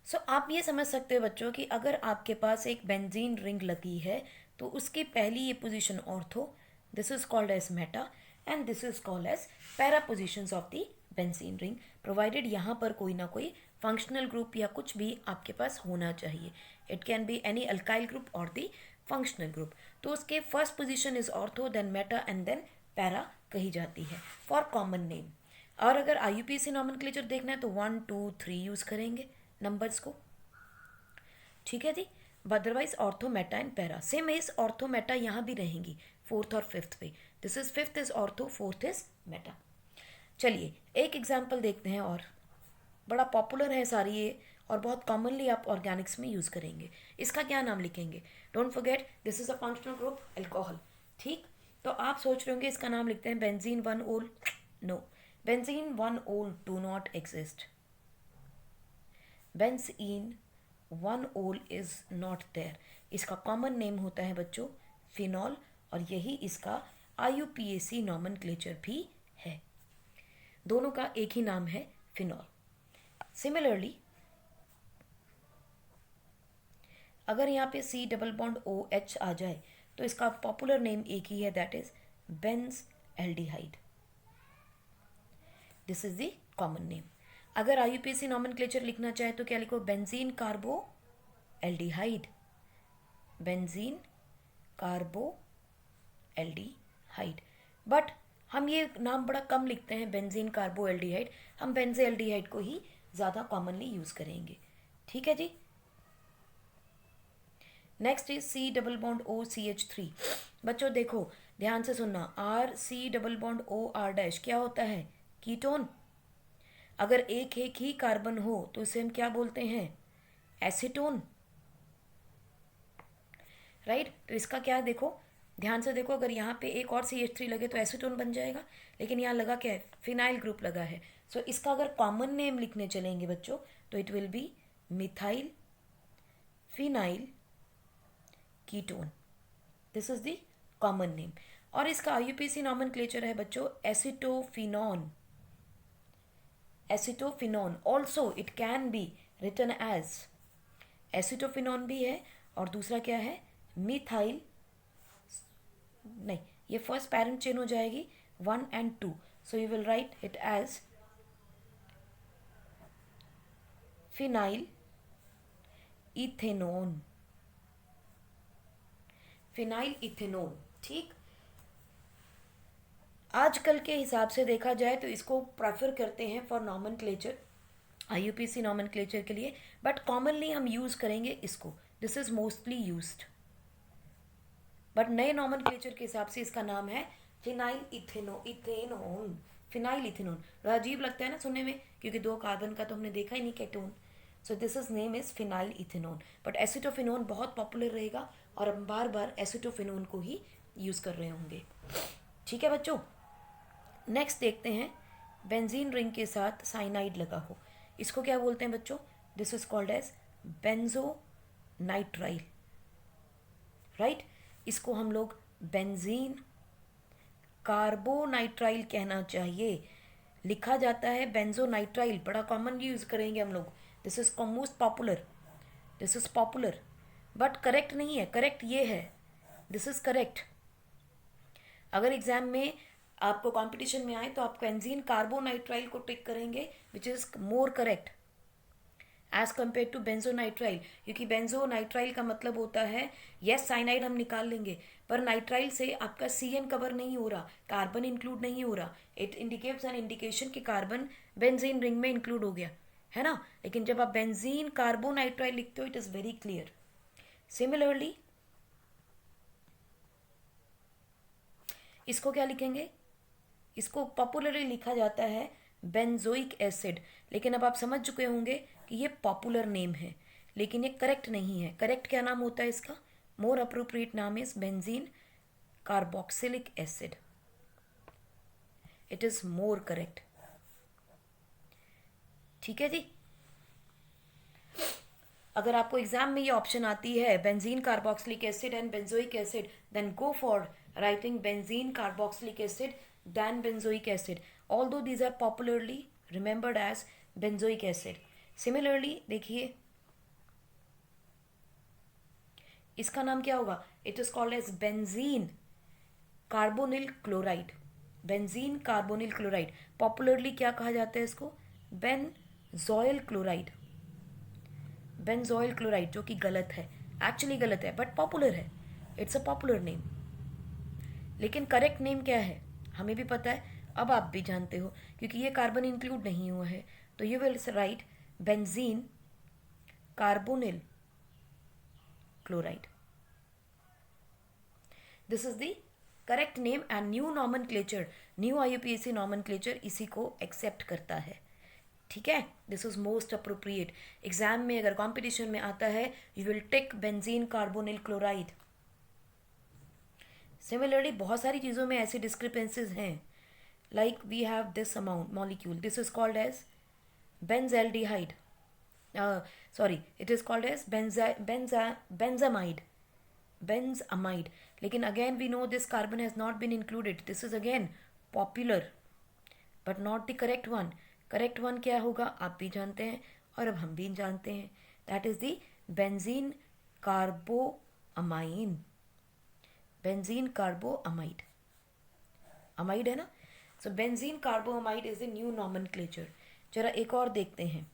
सो आप ये समझ सकते हो बच्चों कि अगर आपके पास एक बेंजीन रिंग लगी है तो उसकी पहली ये position ortho, this is called as meta and this is called as para positions of the benzene ring, provided यहाँ पर कोई ना कोई फंक्शनल ग्रुप या कुछ भी आपके पास होना चाहिए। It can be any alkyl group और द फंक्शनल ग्रुप। तो उसके first position is ortho, then meta and then para कही जाती है फॉर कॉमन नेम। और अगर आईयूपीएसी नॉमेनक्लेचर देखना है तो 1, 2, 3 यूज करेंगे नंबर्स को। ठीक है जी। Otherwise ortho meta and para same is ortho meta यहाँ भी रहेंगी फोर्थ और फिफ्थ पे। This is fifth is ortho, fourth is meta. चलिए एक एग्जाम्पल देखते हैं और बड़ा पॉपुलर है सारी ये और बहुत कॉमनली आप ऑर्गेनिक्स में यूज करेंगे। इसका क्या नाम लिखेंगे? Don't forget this is a functional group alcohol. ठीक, तो आप सोच रहे होंगे इसका नाम लिखते हैं benzene 1-ol। No, benzene 1-ol do not exist. Benzene 1-ol is not there. इसका कॉमन नेम होता है बच्चों फिनॉल, और यही इसका आईयूपीएसी नॉमेनक्लेचर भी है। दोनों का एक ही नाम है फिनॉल। सिमिलरली अगर यहाँ पे C डबल बॉन्ड OH आ जाए तो इसका पॉपुलर नेम एक ही है, that is Benz aldehyde. This is the common name. अगर आईयूपीएसी नॉमेनक्लेचर लिखना चाहे तो क्या लिखो? Benzene कार्बो aldehyde, benzene कार्बो aldehyde. But हम ये नाम बड़ा कम लिखते हैं बेंजीन कार्बो एल्डिहाइड, हम बेंजे एल्डिहाइड को ही ज़्यादा कॉमनली यूज़ करेंगे। ठीक है जी। Next is C double bond OCH3। बच्चों देखो ध्यान से सुनना, RC double bond OR dash क्या होता है? कीटोन। अगर एक ही कार्बन हो तो इसे हम क्या बोलते हैं? एसीटोन। राइट। तो इसका क्या है देखो, ध्यान से देखो, अगर यहाँ पे एक और CH3 लगे तो एसीटोन बन जाएगा, लेकिन यहाँ लगा क्या है? फिनाइल ग्रुप लगा है। सो इसका अगर कॉमन नेम लिखने चलेंगे बच्चों तो it will be methyl phenyl ketone. This is the common name. और इसका आईयूपीएसी नॉमेनक्लेचर है बच्चों acetophenone. Acetophenone also it can be written as acetophenone भी है, और दूसरा क्या है? मिथाइल, नहीं ये फर्स्ट पैरेंट चेन हो जाएगी 1 and 2, so you will write it as phenyl ethanone. Phenyl ethanone. ठीक, आजकल के हिसाब से देखा जाए तो इसको प्रेफर करते हैं फॉर नॉमेनक्लेचर, आईयूपीएसी नॉमेनक्लेचर के लिए, बट कॉमनली हम यूज करेंगे इसको। This is mostly used, but नए नॉमेनक्लेचर के हिसाब से इसका नाम है फिनाइल इथेनोन। फिनाइल इथेनोन बड़ा अजीब लगता है ना सुनने में, क्योंकि 2 कार्बन का तो हमने देखा ही नहीं ketone. So this is name is phenyl ethanone, but acetophenone बहुत पॉपुलर रहेगा और हम बार बार एसिटोफिनोन को ही यूज कर रहे होंगे। ठीक है बच्चों। नेक्स्ट देखते हैं बेंजीन रिंग के साथ साइनाइड लगा हो, इसको क्या बोलते हैं बच्चों? This is called as benzonitrile. Right, इसको हम लोग बेंजीन कार्बोनाइट्राइल कहना चाहिए। लिखा जाता है बेंजोनाइट्राइल, बड़ा कॉमन यूज करेंगे हम लोग। This is most popular, this is popular, but correct नहीं है। करेक्ट ये है, दिस इज करेक्ट। अगर एग्जाम में आपको कंपटीशन में आए तो आप बेंजीन कार्बोनाइट्राइल को टिक करेंगे, which is more correct as compare to benzonitrile, क्योंकि बेंजोनाइट्राइल का मतलब होता है यस साइनाइड हम निकाल लेंगे, पर नाइट्राइल से आपका CN कवर नहीं हो रहा, कार्बन इंक्लूड नहीं हो रहा। इट इंडिकेट्स एन इंडिकेशन कि कार्बन बेंजीन रिंग में इंक्लूड हो गया है ना। लेकिन जब आप बेंजीन कार्बोनाइट्राइल लिखते हो it is very clear. Similarly इसको क्या लिखेंगे? इसको पॉपुलरली लिखा जाता है बेंजोइक एसिड, लेकिन अब आप समझ चुके होंगे कि ये पॉपुलर नेम है, लेकिन ये करेक्ट नहीं है। करेक्ट क्या नाम होता है इसका? मोर अप्रोप्रिएट नाम is benzene carboxylic acid. It is more correct. ठीक है जी। अगर आपको एग्जाम में ये ऑप्शन आती है benzene carboxylic acid and benzoic acid, then go for writing benzene carboxylic acid then benzoic acid, although these are popularly remembered as benzoic acid. Similarly देखिए इसका नाम क्या होगा? It is called as benzene carbonyl chloride. Benzene carbonyl chloride, popularly क्या कहा जाता है इसको? Benzoyl chloride. बेंजोइल क्लोराइड, जो कि गलत है, एक्चुअली गलत है, बट पॉपुलर है। It's a popular name. लेकिन करेक्ट नेम क्या है हमें भी पता है, अब आप भी जानते हो, क्योंकि ये कार्बन इंक्लूड नहीं हुआ है। तो you will write benzene carbonyl chloride. This is the correct name and new nomenclature, new IUPAC nomenclature इसी को एक्सेप्ट करता है। ठीक है, this is most appropriate. Exam में अगर कंपटीशन में आता है you will take benzene carbonyl chloride. Similarly बहुत सारी चीज़ों में ऐसी डिस्क्रिपेंसीज हैं, like we have this amount molecule, this is called as benzaldehyde, sorry it is called as benzamide, benzamide, लेकिन again we know this carbon has not been included. This is again popular but not the correct one. Correct one क्या होगा आप भी जानते हैं और अब हम भी जानते हैं, that is the benzene carboamine. benzene carboamide, amide है ना, so benzene carboamide is the new nomenclature. जरा एक और देखते हैं,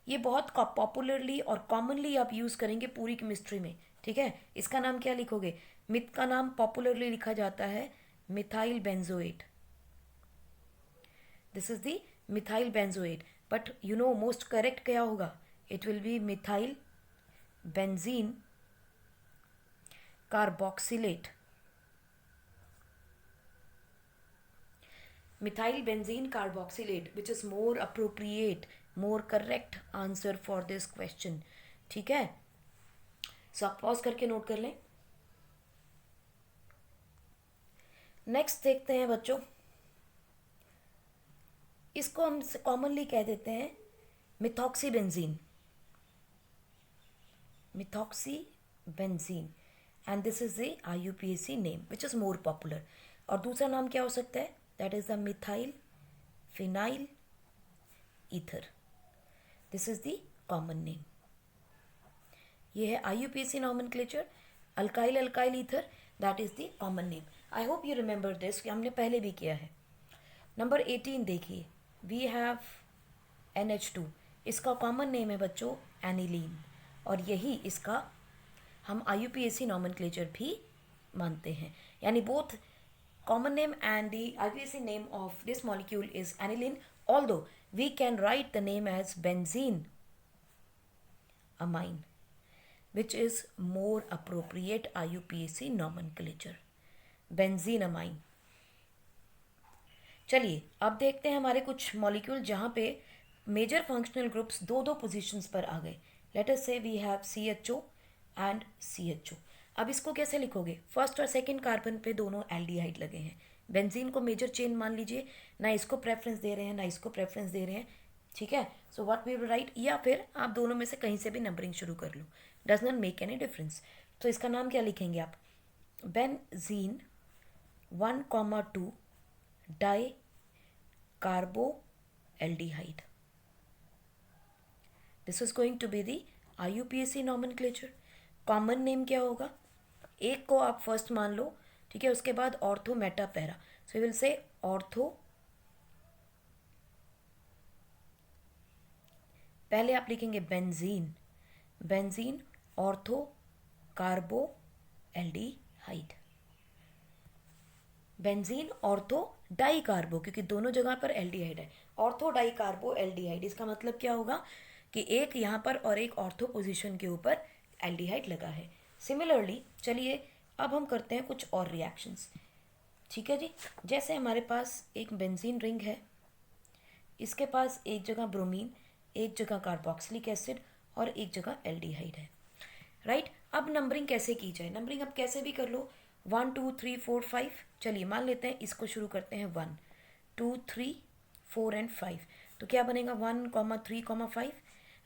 ये बहुत पॉपुलरली और कॉमनली आप यूज़ करेंगे पूरी केमिस्ट्री में। ठीक है, इसका नाम क्या लिखोगे? मिथ का नाम पॉपुलरली लिखा जाता है methyl benzoate. This is the methyl benzoate, but you know most correct क्या होगा? It will be methyl benzene carboxylate. Methyl benzene carboxylate, which is more appropriate, more correct answer for this question. ठीक है, सो आप pause करके note कर लें। Next देखते हैं बच्चों, इसको हम कॉमनली कह देते हैं methoxy benzene, methoxy benzene, and this is the IUPAC name which is more popular. और दूसरा नाम क्या हो सकता है? That is the methyl phenyl ether. This is the common name. ये है IUPAC nomenclature, alkyl alkyl ether, that is the common name. I hope you remember this, कि हमने पहले भी किया है। नंबर 18 देखिए, वी हैव NH2, इसका कॉमन नेम है बच्चों एनिलीन, और यही इसका हम IUPAC नॉमेनक्लेचर भी मानते हैं। यानी both common name and the IUPAC name of this molecule is aniline, although we can write the name as benzene amine, which is more appropriate IUPAC nomenclature, benzene amine. चलिए अब देखते हैं हमारे कुछ मॉलिक्यूल जहाँ पे मेजर फंक्शनल ग्रुप्स दो दो पोजीशंस पर आ गए। Let us see we have CHO and CHO। अब इसको कैसे लिखोगे? फर्स्ट और सेकंड कार्बन पे दोनों एल्डिहाइड लगे हैं, बेंजीन को मेजर चेन मान लीजिए, ना इसको प्रेफरेंस दे रहे हैं ना इसको प्रेफरेंस दे रहे हैं। ठीक है, so what we will write, या फिर आप दोनों में से कहीं से भी नंबरिंग शुरू कर लो, does not make any difference. तो इसका नाम क्या लिखेंगे आप? Benzene 1,2 di carbo aldehyde. This is going to be the IUPAC nomenclature. Common name क्या होगा? एक को आप फर्स्ट मान लो, ठीक है, उसके बाद ortho Meta para, so will say ortho, पहले आप लिखेंगे benzene, benzene ortho कार्बो aldehyde, benzene ortho di कार्बो, क्योंकि दोनों जगह पर एल्डिहाइड है, ऑर्थो डाई कार्बो एल्डिहाइड। इसका मतलब क्या होगा कि एक यहाँ पर और एक ऑर्थो पोजीशन के ऊपर एल्डिहाइड लगा है। सिमिलरली चलिए अब हम करते हैं कुछ और रिएक्शंस। ठीक है जी। जैसे हमारे पास एक बेंजीन रिंग है, इसके पास एक जगह ब्रोमीन, एक जगह कार्बोक्सिलिक एसिड और एक जगह एल्डिहाइड है, राइट। अब नंबरिंग कैसे की जाए? नंबरिंग अब कैसे भी कर लो, 1 2 3 4 5। चलिए मान लेते हैं इसको शुरू करते हैं 1 2 3 4 एंड 5। तो क्या बनेगा 1 3 5।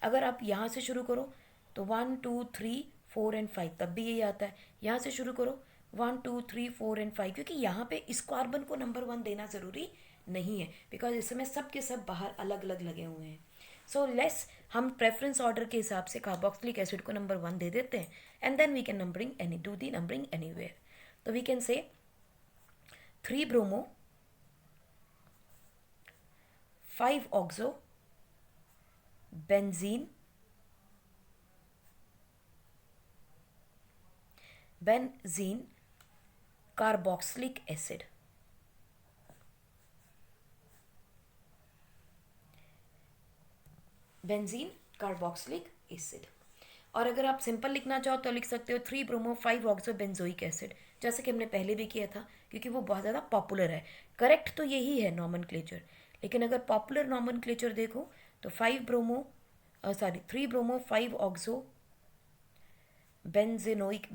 अगर आप यहाँ से शुरू करो तो 1 2 3 4 एंड 5, तब भी यही आता है। यहाँ से शुरू करो 1 2 3 4 एंड 5, क्योंकि यहाँ पे इस कार्बन को नंबर 1 देना ज़रूरी नहीं है, बिकॉज इस समय सब के सब बाहर अलग अलग लगे हुए हैं। सो लेस हम प्रेफरेंस ऑर्डर के हिसाब से कार्बोक्सिलिक एसिड को नंबर 1 दे देते हैं, and then we can numbering any do the numbering anywhere. तो we can say 3 bromo 5 oxo benzene carboxylic acid. Benzene carboxylic acid. और अगर आप सिंपल लिखना चाहो तो लिख सकते हो 3 ब्रोमो 5 ऑक्सो बेंजोइक एसिड, जैसे कि हमने पहले भी किया था, क्योंकि वो बहुत ज़्यादा पॉपुलर है। करेक्ट तो यही है नॉमेनक्लेचर, लेकिन अगर पॉपुलर नॉमेनक्लेचर देखो तो 3 ब्रोमो 5 ऑक्सो बेंजोइक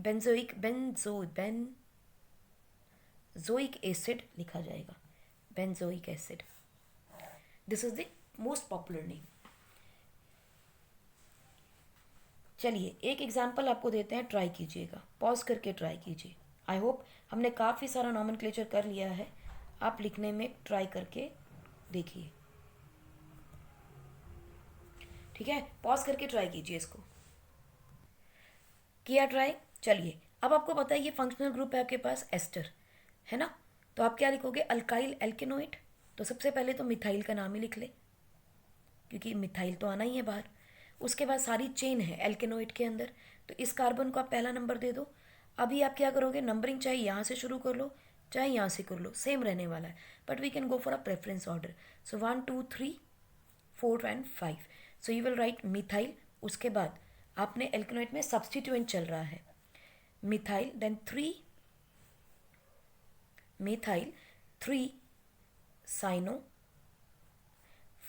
एसिड लिखा जाएगा, benzoic acid. This is the most popular name. चलिए एक एग्जाम्पल आपको देते हैं, ट्राई कीजिएगा, पॉज करके ट्राई कीजिए। आई होप हमने काफ़ी सारा नॉमेनक्लेचर कर लिया है, आप लिखने में ट्राई करके देखिए, ठीक है। पॉज करके ट्राई कीजिए इसको। किया ट्राई? चलिए अब आपको पता है ये फंक्शनल ग्रुप है आपके पास एस्टर, है ना। तो आप क्या लिखोगे? अल्काइल एल्केनोइड। तो सबसे पहले तो मिथाइल का नाम ही लिख ले, क्योंकि मिथाइल तो आना ही है बाहर। उसके बाद सारी चेन है एल्केनोइड के अंदर, तो इस कार्बन को आप पहला नंबर दे दो। अभी आप क्या करोगे? नंबरिंग चाहे यहाँ से शुरू कर लो चाहे यहाँ से कर लो, सेम रहने वाला है, but we can go for a preference order. So 1 2 3 4 and 5। So you will write methyl. उसके बाद आपने एल्केनोइड में सब्सटीट्यूएंट चल रहा है methyl, then 3 methyl 3 cyano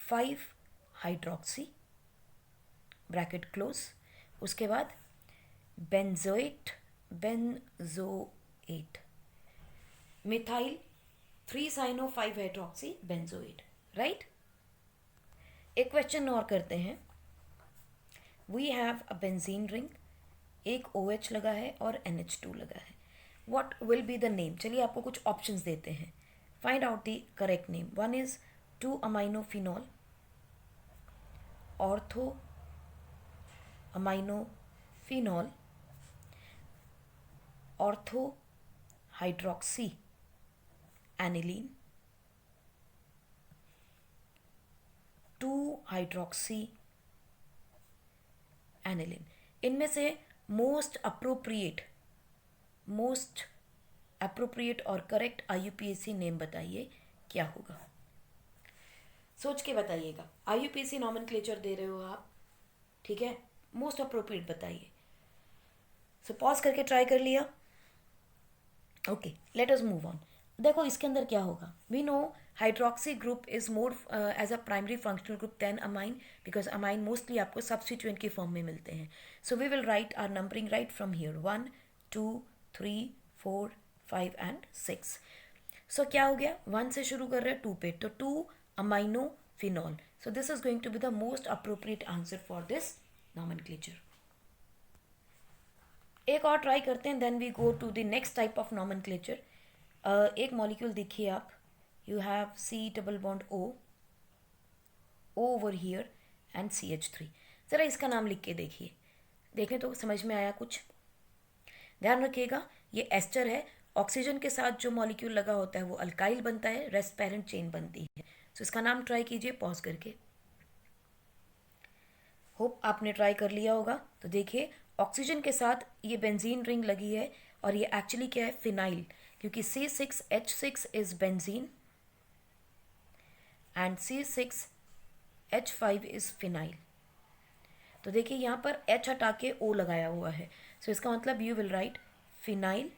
5 hydroxy bracket close. उसके बाद benzoate methyl 3 cyano 5 hydroxy benzoate, right. एक क्वेश्चन और करते हैं। We have a benzene ring, एक OH लगा है और NH2 लगा है। What will be the name? चलिए आपको कुछ ऑप्शंस देते हैं, find out the correct name. 1 is 2 aminophenol, ortho aminophenol, ortho hydroxy aniline, 2 hydroxy aniline. इनमें से मोस्ट अप्रोप्रिएट और करेक्ट IUPAC नेम बताइए क्या होगा? सोच के बताइएगा। IUPAC नॉमेनक्लेचर दे रहे हो आप, ठीक है, मोस्ट अप्रोप्रिएट बताइए। सो पॉज करके ट्राई कर लिया। Okay, let us move on. देखो इसके अंदर क्या होगा। We know hydroxy group is more as a primary functional group then amine, because amine mostly आपको सब्सटीट्यूएंट की फॉर्म में मिलते हैं। So we will write our numbering right from here 1 2 3 4 5 and 6। सो क्या हो गया? 1 से शुरू कर रहे हैं 2 पे, तो 2 amino phenol. So this is going to be the most appropriate answer for this nomenclature. एक और ट्राई करते हैं, then we go to the next type of nomenclature. एक मॉलिक्यूल देखिए आप, you have C double bond O over here and CH3। ज़रा इसका नाम लिख के देखिए, देखें तो समझ में आया कुछ? ध्यान रखिएगा ये एस्टर है, ऑक्सीजन के साथ जो मॉलिक्यूल लगा होता है वो अल्काइल बनता है, रेस्ट पेरेंट चेन बनती है। सो इसका नाम ट्राई कीजिए पॉज करके। होप आपने ट्राई कर लिया होगा। तो देखिए ऑक्सीजन के साथ ये बेंजीन रिंग लगी है, और ये एक्चुअली क्या है? फिनाइल, क्योंकि C6H6 is benzene and C6H5 is phenyl. तो देखिए यहाँ पर H हटा के O लगाया हुआ है, सो इसका मतलब you will write phenyl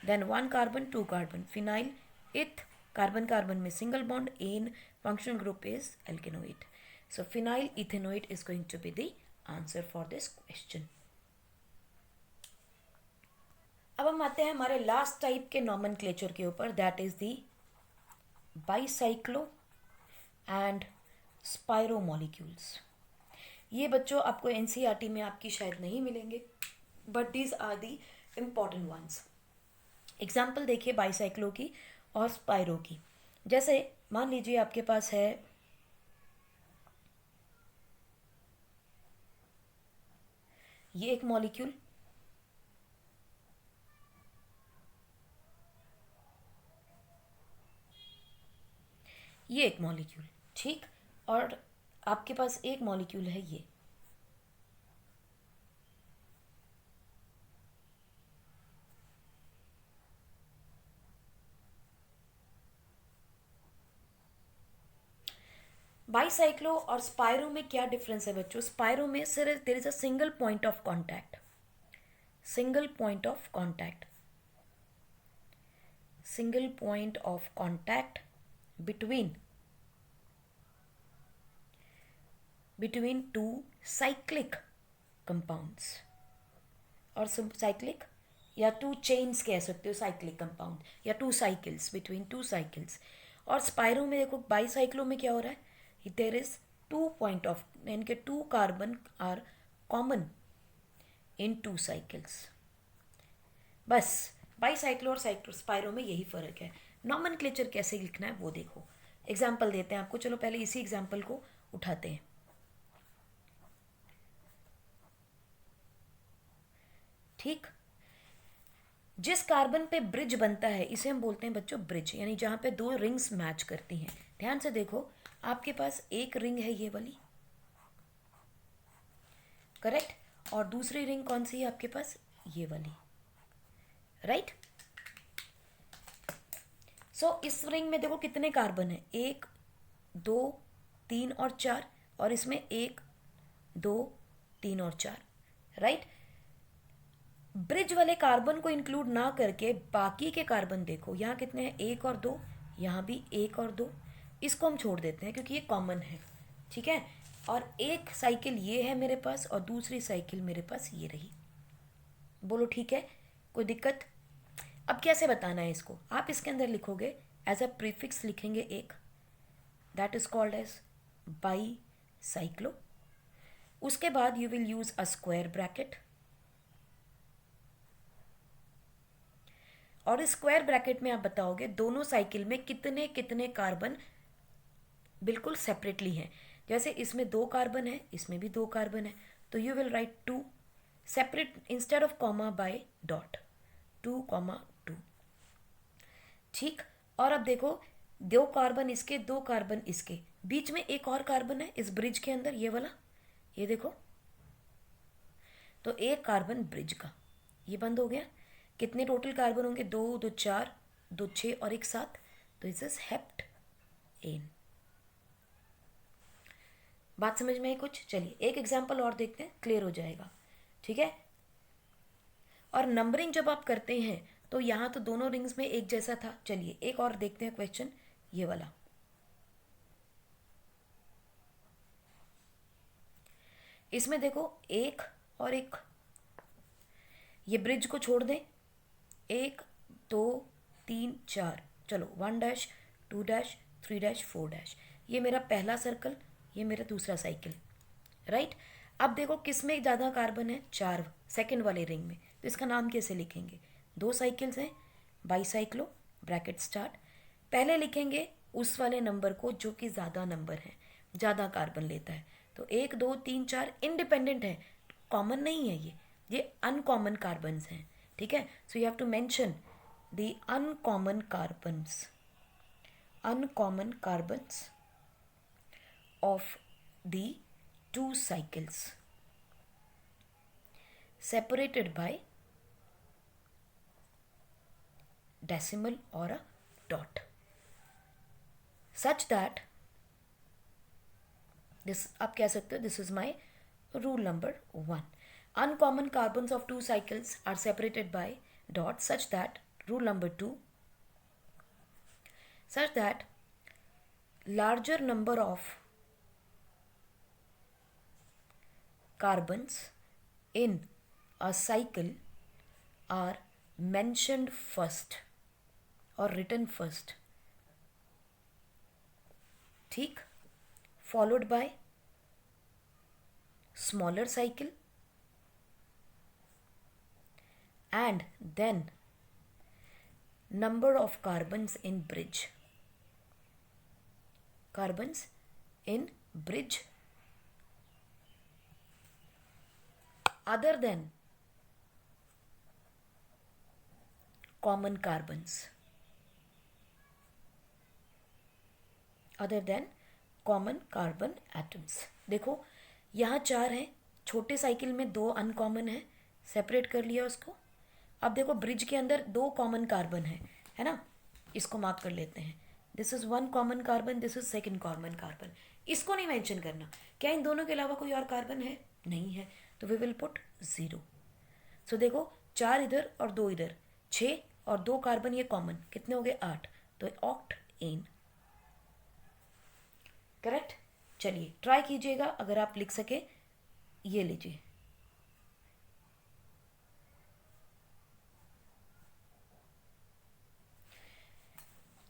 then 1 carbon 2 carbon, phenyl eth, carbon carbon में single bond, ane functional group is alkanoate. So phenyl ethanoate is going to be the answer for this question. अब हम आते हैं हमारे last type के nomenclature के ऊपर, that is the bicyclo and spiro molecules. ये बच्चों आपको एनसीईआरटी में आपकी शायद नहीं मिलेंगे, but these are the important ones. Example देखिए बाईसाइक्लो की और स्पायरो की. जैसे मान लीजिए आपके पास है ये एक मॉलिक्यूल, ये एक मॉलिक्यूल, ठीक, और आपके पास एक मॉलिक्यूल है ये. बाईसाइक्लो और स्पायरो में क्या डिफरेंस है बच्चों? स्पायरो में सिर्फ there is a single point of contact, single point of contact, single point of contact between two cyclic compounds, और साइक्लिक या टू चेन्स कह सकते हो, साइक्लिक कंपाउंड या two cycles, between two cycles. और स्पायरो में देखो बाईसाइक्लो में क्या हो रहा है, देयर इज 2 पॉइंट ऑफ, यानी कि 2 carbon are common in 2 cycles. बस बाईसाइक्लो और स्पायरो में यही फ़र्क है. नॉमेनक्लेचर कैसे लिखना है वो देखो. एग्जाम्पल देते हैं आपको. चलो पहले इसी एग्जाम्पल को उठाते हैं. ठीक, जिस कार्बन पे ब्रिज बनता है इसे हम बोलते हैं बच्चों ब्रिज, यानी जहाँ पे 2 रिंग्स मैच करती हैं. ध्यान से देखो, आपके पास एक रिंग है ये वाली, करेक्ट, और दूसरी रिंग कौन सी है आपके पास, ये वाली, राइट. सो इस रिंग में देखो कितने कार्बन है, 1 2 3 और 4, और इसमें 1 2 3 और 4, राइट. ब्रिज वाले कार्बन को इंक्लूड ना करके बाकी के कार्बन देखो, यहाँ कितने हैं, 1 और 2, यहाँ भी 1 और 2. इसको हम छोड़ देते हैं क्योंकि ये कॉमन है, ठीक है. और एक साइकिल ये है मेरे पास और दूसरी साइकिल मेरे पास ये रही. बोलो ठीक है, कोई दिक्कत? अब कैसे बताना है इसको? आप इसके अंदर लिखोगे एज अ प्रीफिक्स, लिखेंगे एक, that is called as bicyclo. उसके बाद you will use a square bracket, और इस स्क्वायर ब्रैकेट में आप बताओगे दोनों साइकिल में कितने कितने कार्बन बिल्कुल सेपरेटली हैं. जैसे इसमें 2 कार्बन है, इसमें भी 2 कार्बन है, तो you will write 2 separate instead of comma by dot, 2,2. ठीक, और अब देखो 2 कार्बन इसके, 2 कार्बन इसके, बीच में एक और कार्बन है इस ब्रिज के अंदर, ये वाला, ये देखो, तो एक कार्बन ब्रिज का, ये बंद हो गया. कितने टोटल कार्बन होंगे, 2 2 4 2 6 और 1 7, तो इस इज हेप्ट एन. बात समझ में आई कुछ? चलिए एक एग्जाम्पल और देखते हैं, क्लियर हो जाएगा, ठीक है. और नंबरिंग जब आप करते हैं तो यहाँ तो दोनों रिंग्स में एक जैसा था. चलिए एक और देखते हैं क्वेश्चन, ये वाला. इसमें देखो 1 और 1, ये ब्रिज को छोड़ दें, 1 2 3 4, चलो 1 डैश 2 डैश 3 डैश 4 डैश, ये मेरा पहला सर्कल, ये मेरा दूसरा साइकिल, राइट. अब देखो किस में ज़्यादा कार्बन है, 4, सेकेंड वाले रिंग में, तो इसका नाम कैसे लिखेंगे, 2 साइकिल्स हैं, बाईसाइक्लो ब्रैकेट स्टार्ट. पहले लिखेंगे उस वाले नंबर को जो कि ज़्यादा नंबर है, ज़्यादा कार्बन लेता है. तो 1 2 3 4 इंडिपेंडेंट है, कॉमन नहीं है ये अनकॉमन कार्बन्स हैं, ठीक है. So you have to mention the uncommon carbons of the 2 cycles separated by decimal or a dot, such that this, आप कह सकते हो, this is my rule number 1. Uncommon carbons of 2 cycles are separated by dot such that rule number 2, such that larger number of carbons in a cycle are mentioned first or written first, ठीक, followed by smaller cycle, and then number of carbons in bridge. Carbons in bridge other than common carbons. Other than common carbon atoms. देखो यहाँ 4 हैं, छोटे cycle में 2 uncommon है, separate कर लिया उसको. अब देखो ब्रिज के अंदर 2 कॉमन कार्बन है ना, इसको मार्क कर लेते हैं. This is 1 common carbon, this is second common carbon. इसको नहीं मेंशन करना. क्या इन दोनों के अलावा कोई और कार्बन है? नहीं है, तो वी विल पुट 0. सो देखो 4 इधर और 2 इधर, 6 और 2 कार्बन ये कॉमन, कितने हो गए? 8. तो ऑक्टेन. करेक्ट. चलिए ट्राई कीजिएगा, अगर आप लिख सके. ये लीजिए,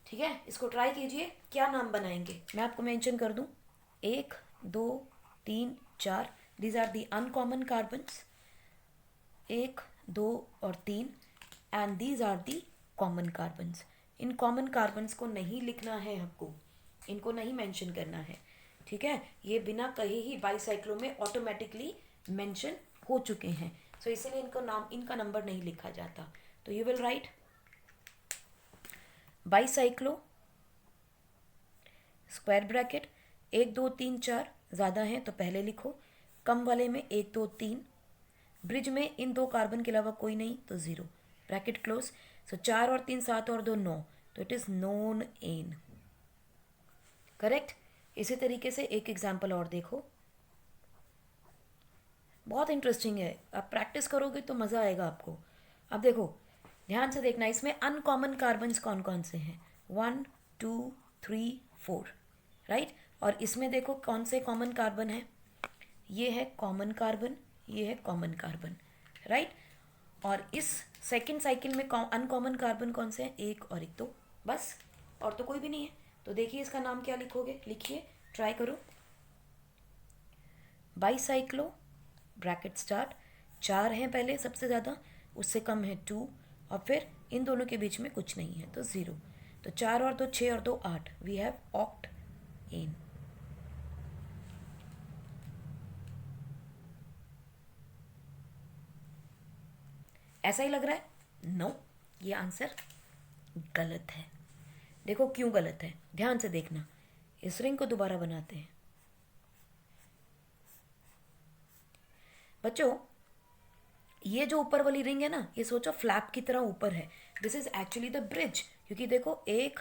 ठीक है, इसको ट्राई कीजिए. क्या नाम बनाएंगे मैं आपको मेंशन कर दूं. 1 2 3 4, these are the uncommon carbons. 1 2 और 3, and these are the common carbons. इन कॉमन कार्बन्स को नहीं लिखना है हमको, इनको नहीं मेंशन करना है, ठीक है. ये बिना कहे ही बाईसाइक्लो में ऑटोमेटिकली मेंशन हो चुके हैं. सो इसीलिए इनका नंबर नहीं लिखा जाता. तो you will write bicyclo square bracket 1 2 3 4, ज़्यादा हैं तो पहले लिखो, कम वाले में 1 2 3, ब्रिज में इन 2 कार्बन के अलावा कोई नहीं तो 0, ब्रैकेट क्लोज. सो 4 और 3 7 और 2 9, तो it is nonane. Correct. इसी तरीके से एक एग्जाम्पल और देखो, बहुत इंटरेस्टिंग है. आप प्रैक्टिस करोगे तो मज़ा आएगा आपको. अब देखो ध्यान से देखना, इसमें अनकॉमन कार्बन्स कौन कौन से हैं? 1 2 3 4, राइट. और इसमें देखो कौन से कॉमन कार्बन है. ये है कॉमन कार्बन, ये है कॉमन कार्बन, राइट. और इस सेकेंड साइकिल में अनकॉमन कार्बन कौन से हैं? 1 और 1, 2, बस, और तो कोई भी नहीं है. तो देखिए इसका नाम क्या लिखोगे, लिखिए, ट्राई करो. बाईसाइक्लो ब्रैकेट स्टार्ट, 4 हैं पहले सबसे ज़्यादा, उससे कम है 2, और फिर इन दोनों के बीच में कुछ नहीं है तो 0. तो 4 और 2 6 और 2 8, वी हैव ऑक्टेन. ऐसा ही लग रहा है? नो, ये आंसर गलत है. देखो क्यों गलत है, ध्यान से देखना. इस रिंग को दोबारा बनाते हैं. बच्चों ये जो ऊपर वाली रिंग है ना, ये सोचो फ्लैप की तरह ऊपर है. This is actually the bridge, क्योंकि देखो 1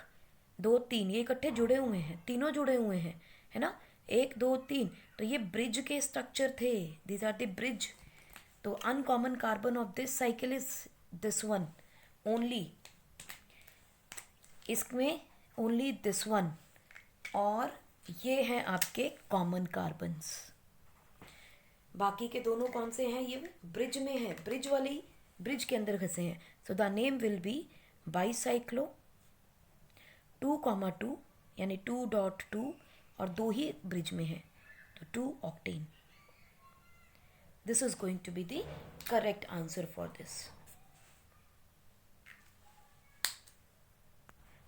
2 3 ये इकट्ठे जुड़े हुए हैं, तीनों जुड़े हुए हैं, है ना. 1 2 3, तो ये ब्रिज के स्ट्रक्चर थे. These are the bridge. तो uncommon carbon of this cycle is this one only. इसमें ओनली दिस वन, और ये हैं आपके कॉमन कार्बन्स. बाकी के दोनों कौन से हैं? ये ब्रिज में है, ब्रिज वाली ब्रिज के अंदर घसे हैं. So the name will be bicyclo 2,2, यानी 2.2, और 2 ही ब्रिज में है, तो 2 octane. This is going to be the correct answer for this.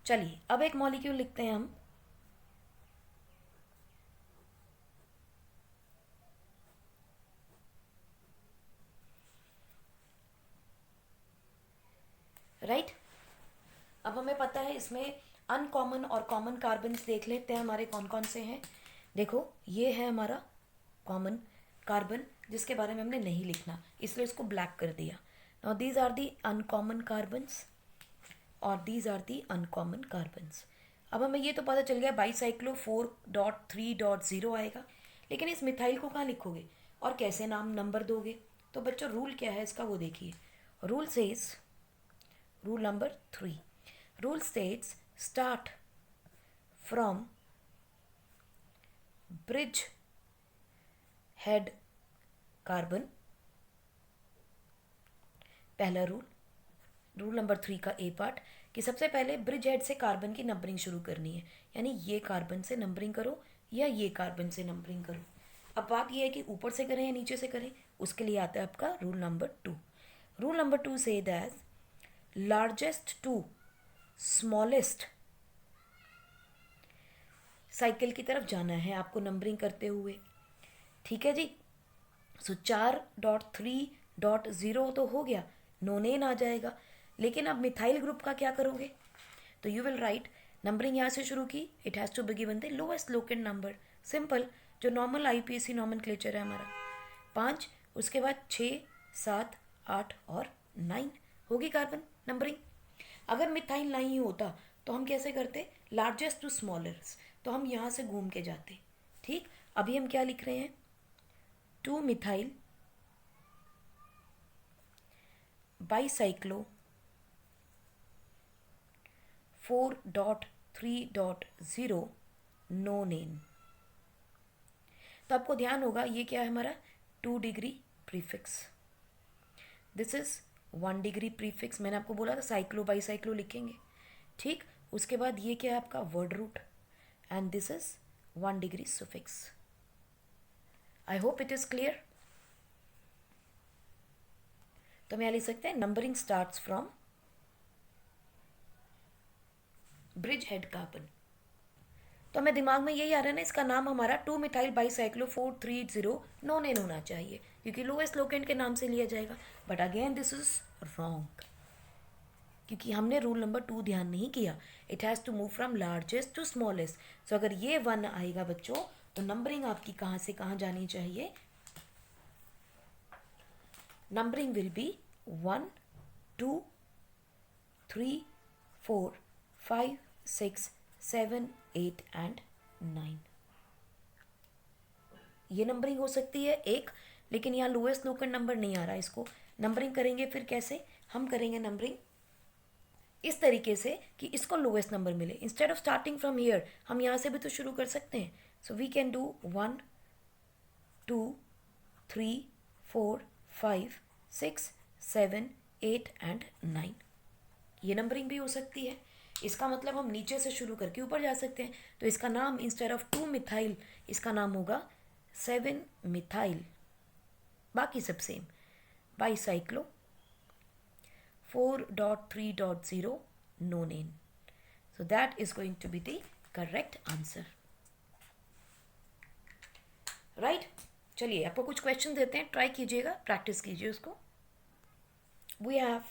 चलिए अब एक मॉलिक्यूल लिखते हैं हम. राइट. अब हमें पता है इसमें अनकॉमन और कॉमन कार्बन्स देख लेते हैं हमारे कौन कौन से हैं. देखो ये है हमारा कॉमन कार्बन, जिसके बारे में हमने नहीं लिखना, इसलिए इसको ब्लैक कर दिया. Now these are the uncommon carbons और these are the uncommon carbons. अब हमें ये तो पता चल गया बाईसाइक्लो 4.3.0 आएगा, लेकिन इस मिथाइल को कहाँ लिखोगे और कैसे नंबर दोगे? तो बच्चों रूल क्या है इसका वो देखिए. Rule says Rule number 3. Rule states start from bridge head carbon. पहला रूल नंबर 3 का ए पार्ट कि सबसे पहले ब्रिज हेड से कार्बन की नंबरिंग शुरू करनी है, यानी ये कार्बन से नंबरिंग करो या ये कार्बन से नंबरिंग करो। अब बात ये है कि ऊपर से करें या नीचे से करें, उसके लिए आता है आपका रूल नंबर 2। रूल नंबर 2 से that largest to smallest cycle की तरफ जाना है आपको नंबरिंग करते हुए। ठीक है जी। सो 4.3.0 तो हो गया, नोनेन आ जाएगा। लेकिन अब मिथाइल ग्रुप का क्या करोगे? तो यू विल राइट नंबरिंग यहाँ से शुरू की, it has to be given the lowest locant number. Simple, जो नॉर्मल आईपीएसी नॉमेनक्लेचर है हमारा 5, उसके बाद 6, 7, 8 और 9 होगी कार्बन नंबरिंग। अगर मिथाइल नहीं होता तो हम कैसे करते? लार्जेस्ट टू स्मॉलर्स, तो हम यहाँ से घूम के जाते। ठीक, अभी हम क्या लिख रहे हैं? 2 मिथाइल बाईसाइक्लो 4.3.0 नोनेन। तो आपको ध्यान होगा ये क्या है हमारा 2 degree prefix, this is 1 degree prefix. मैंने आपको बोला था साइक्लो बाईसाइक्लो लिखेंगे। ठीक, उसके बाद ये क्या है आपका word root and this is 1 degree suffix. I hope it is clear. तो मैं लिख सकते हैं numbering starts from bridgehead carbon. तो हमें दिमाग में यही आ रहा है ना, इसका नाम हमारा 2 मिथाइल बाईसाइक्लो 430 नोनेन होना चाहिए, क्योंकि लोएस्ट लोकेंट के नाम से लिया जाएगा। But again this is wrong, क्योंकि हमने रूल नंबर 2 ध्यान नहीं किया। It has to move from largest to smallest. So अगर ये 1 आएगा बच्चों, तो नंबरिंग आपकी कहाँ से कहाँ जानी चाहिए? Numbering will be 1, 2, 3, 4, 5, 6, 7, 8 and 9। ये नंबरिंग हो सकती है एक, लेकिन यहाँ लोएस्ट लोकेंट नंबर नहीं आ रहा। इसको नंबरिंग करेंगे फिर कैसे? हम करेंगे नंबरिंग इस तरीके से कि इसको लोएस्ट नंबर मिले। Instead of starting from here, हम यहाँ से भी तो शुरू कर सकते हैं। So we can do 1, 2, 3, 4, 5, 6, 7, 8 and 9। ये नंबरिंग भी हो सकती है। इसका मतलब हम नीचे से शुरू करके ऊपर जा सकते हैं। तो इसका नाम इंस्टेड ऑफ 2 मिथाइल, इसका नाम होगा 7 मिथाइल, बाकी सब same, bicyclo 4.3.0 nonane. So that is going to be the correct answer. Right? चलिए आपको कुछ क्वेश्चन देते हैं, ट्राई कीजिएगा, प्रैक्टिस कीजिए उसको। We have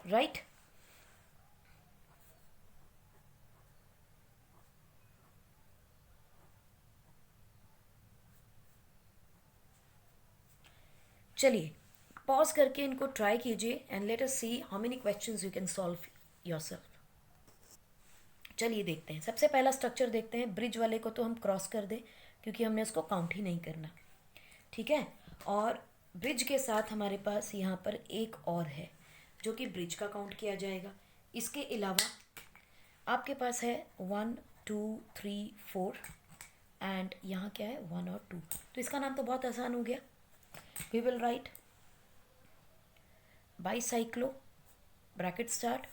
right. चलिए पॉज करके इनको ट्राई कीजिए and let us see how many questions you can solve yourself. चलिए देखते हैं। सबसे पहला स्ट्रक्चर देखते हैं। ब्रिज वाले को तो हम क्रॉस कर दें, क्योंकि हमने उसको काउंट ही नहीं करना। ठीक है, और ब्रिज के साथ हमारे पास यहाँ पर एक और है जो कि ब्रिज का काउंट किया जाएगा। इसके अलावा आपके पास है 1 2 3 4 एंड यहाँ क्या है 1 और 2, तो इसका नाम तो बहुत आसान हो गया. We will write bicyclo bracket start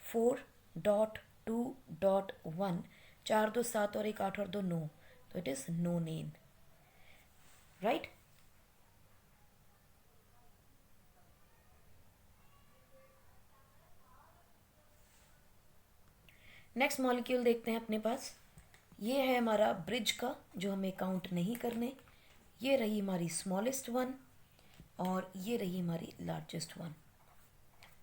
4.2.1. 4 2 7 और 1 8 और 2 9, तो it is no name. Right. Next molecule देखते हैं अपने पास. ये है हमारा ब्रिज का, जो हमें काउंट नहीं करने. ये रही हमारी स्मॉलेस्ट वन और ये रही हमारी लार्जेस्ट वन.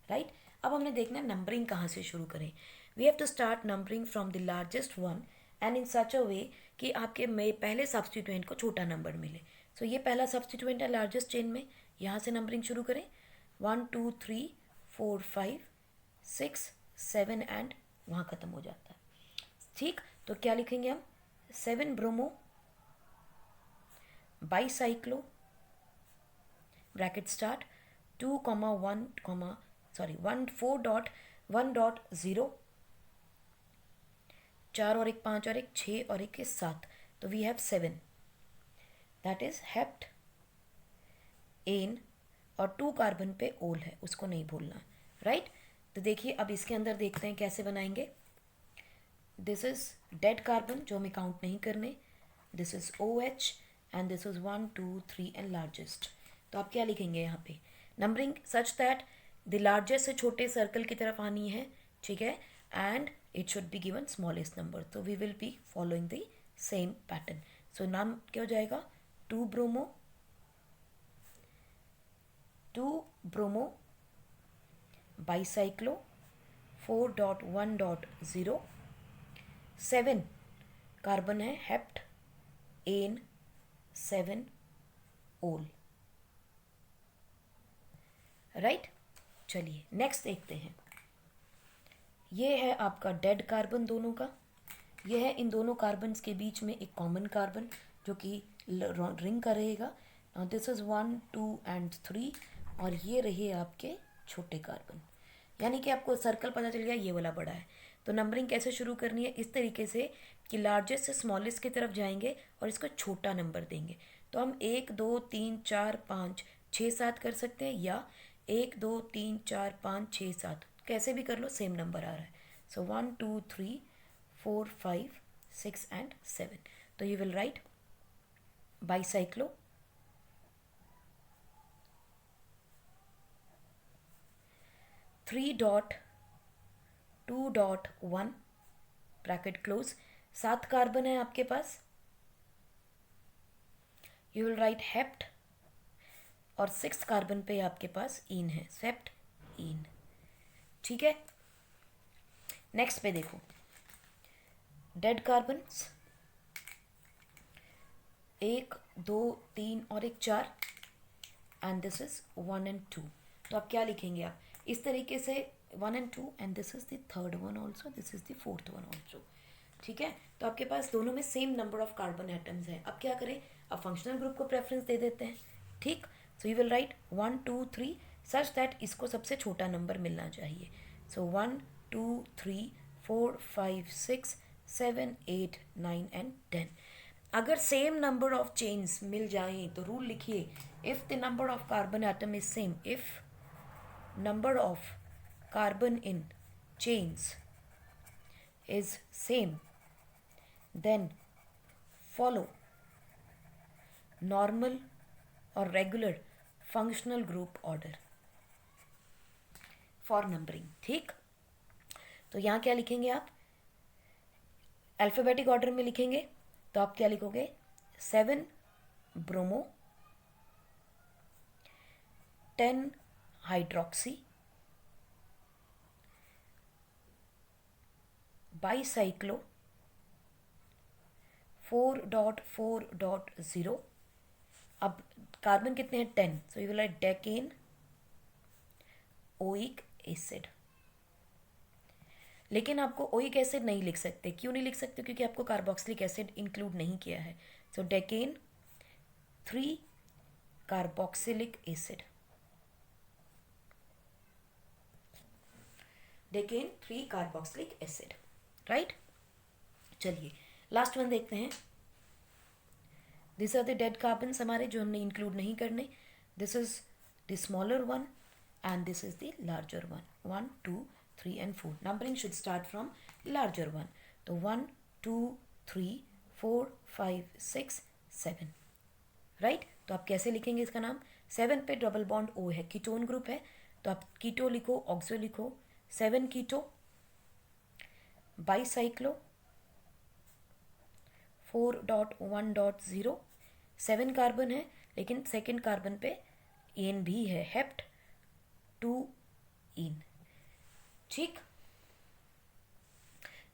राइट. अब हमने देखना है नंबरिंग कहाँ से शुरू करें. We have to start numbering from the largest one and in such a way कि आपके में पहले सब्स्टिट्यूएंट को छोटा नंबर मिले. सो ये पहला सब्स्टिट्यूएंट है लार्जेस्ट चेन में. यहाँ से नंबरिंग शुरू करें. 1 2 3 4 5 6 7 एंड वहाँ ख़त्म हो जाता है. ठीक. तो क्या लिखेंगे हम. 7 ब्रोमो बाईसाइक्लो ब्रैकेट स्टार्ट 2 1 1 4.1.0. 4 और 1 5 और 1 6 और 1 7. तो we have 7. That is heptane और 2 कार्बन पे ओल है, उसको नहीं भूलना. राइट. तो देखिए अब इसके अंदर देखते हैं कैसे बनाएंगे. दिस इज डेड कार्बन जो हमें काउंट नहीं करने. This is OH and this is 1 2 3 and largest. तो आप क्या लिखेंगे यहाँ पे. Numbering such that the largest से छोटे सर्कल की तरफ आनी है. ठीक है. And it should be given smallest number. तो we will be following the same pattern. So नाम क्या हो जाएगा. 2 ब्रोमो बाईसाइक्लो 4.1.0. 7 कार्बन है हेप्ट एन 7 ओल. राइट. चलिए नेक्स्ट देखते हैं. ये है आपका डेड कार्बन दोनों का. ये है इन दोनों कार्बन्स के बीच में एक कॉमन कार्बन जो कि रिंग का रहेगा. दिस इज 1 2 एंड 3 और ये रहे आपके छोटे कार्बन. यानी कि आपको सर्कल पता चल गया ये वाला बड़ा है. तो नंबरिंग कैसे शुरू करनी है. इस तरीके से कि लार्जेस्ट से स्मॉलेस्ट की तरफ जाएंगे और इसको छोटा नंबर देंगे. तो हम 1 2 3 4 5 6 7 कर सकते हैं या 1 2 3 4 5 6 7 कैसे भी कर लो, सेम नंबर आ रहा है. सो 1 2 3 4 5 6 एंड 7. तो you will write bicyclo 3.2.1 bracket close. 7 carbon है आपके पास. यू विल राइट हेप्ट और 6 कार्बन पे आपके पास इन है. सेप्ट इन. ठीक है. नेक्स्ट पे देखो. डेड कार्बन्स 1 2 3 और 1 4 एंड दिस इज 1 एंड 2. तो आप क्या लिखेंगे. आप इस तरीके से 1 and 2 and this is the third one also, this is the fourth one also. ठीक है. तो आपके पास दोनों में same number of carbon atoms हैं. अब क्या करें. अब फंक्शनल ग्रुप को प्रेफरेंस दे देते हैं. ठीक. सो you will right 1 2 3 such that इसको सबसे छोटा नंबर मिलना चाहिए. सो 1 2 3 4 5 6 7 8 9 एंड 10. अगर सेम नंबर ऑफ चेन्स मिल जाएं तो रूल लिखिए. If the number of carbon atom is same, if number of carbon in chains is same, then follow normal or regular functional group order for numbering. ठीक. तो यहाँ क्या लिखेंगे आप. Alphabetic order में लिखेंगे. तो आप क्या लिखोगे. 7 ब्रोमो 10 हाइड्रोक्सी बाईसाइक्लो 4.4.0. अब कार्बन कितने हैं 10. सो you will right decane oic acid. लेकिन आपको ओइक एसिड नहीं लिख सकते. क्यों नहीं लिख सकते. क्योंकि आपको कार्बोक्सिलिक एसिड इंक्लूड नहीं किया है. So decane 3 carboxylic acid. Decane 3 carboxylic acid. Right. चलिए लास्ट वन देखते हैं। This are the dead carbons हमारे जो हमने इंक्लूड नहीं करने. This is the smaller one and this is the larger one. 1 2 3 and 4. Numbering should start from larger one. तो 1 2 3 4 5 6 7. Right. तो आप कैसे लिखेंगे इसका नाम? 7 पे डबल बॉन्ड ओ है, कीटोन ग्रुप है, तो आप कीटो लिखो, ऑक्सो लिखो. 7 कीटो, बाईसाइक्लो, 4.1.0. 7 कार्बन है लेकिन सेकेंड कार्बन पे एन भी है, हेप्ट 2 इन. ठीक.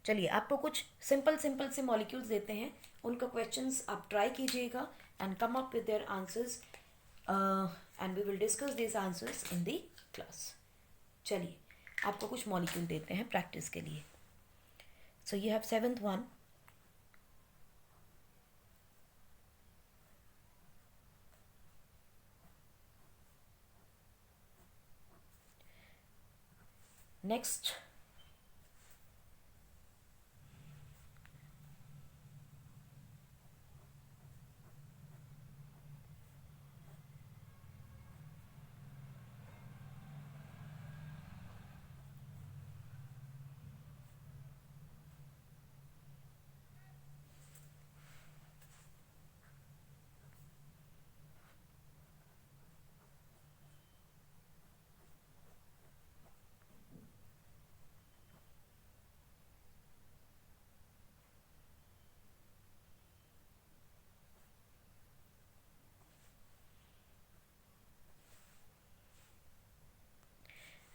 चलिए आपको कुछ सिंपल सिंपल से मॉलिक्यूल्स देते हैं, उनका क्वेश्चंस आप ट्राई कीजिएगा and come up with their answers and we will discuss this answers in the class. चलिए आपको कुछ मॉलिक्यूल देते हैं प्रैक्टिस के लिए. So you have seventh one. Next,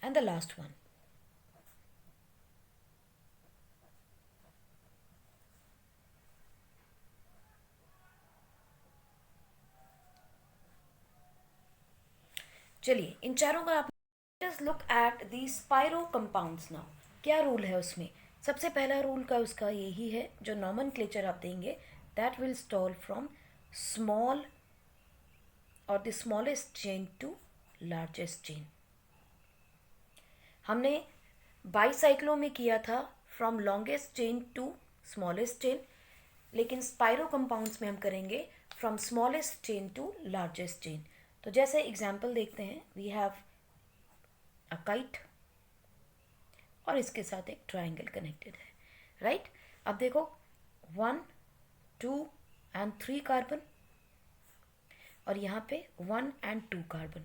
and the last one. चलिए इन चारों का आप look at the spiro compounds now. क्या रूल है उसमें? सबसे पहला रूल का उसका यही है, जो नॉमेनक्लेचर आप देंगे that will stall from small और the smallest chain to largest chain. हमने बाईसाइक्लो में किया था from longest chain to smallest chain, लेकिन स्पाइरो कंपाउंड्स में हम करेंगे from smallest chain to largest chain. तो जैसे एग्जाम्पल देखते हैं, वी हैव अ काइट और इसके साथ एक ट्राइंगल कनेक्टेड है, राइट. अब देखो 1 2 and 3 कार्बन और यहाँ पे 1 and 2 कार्बन.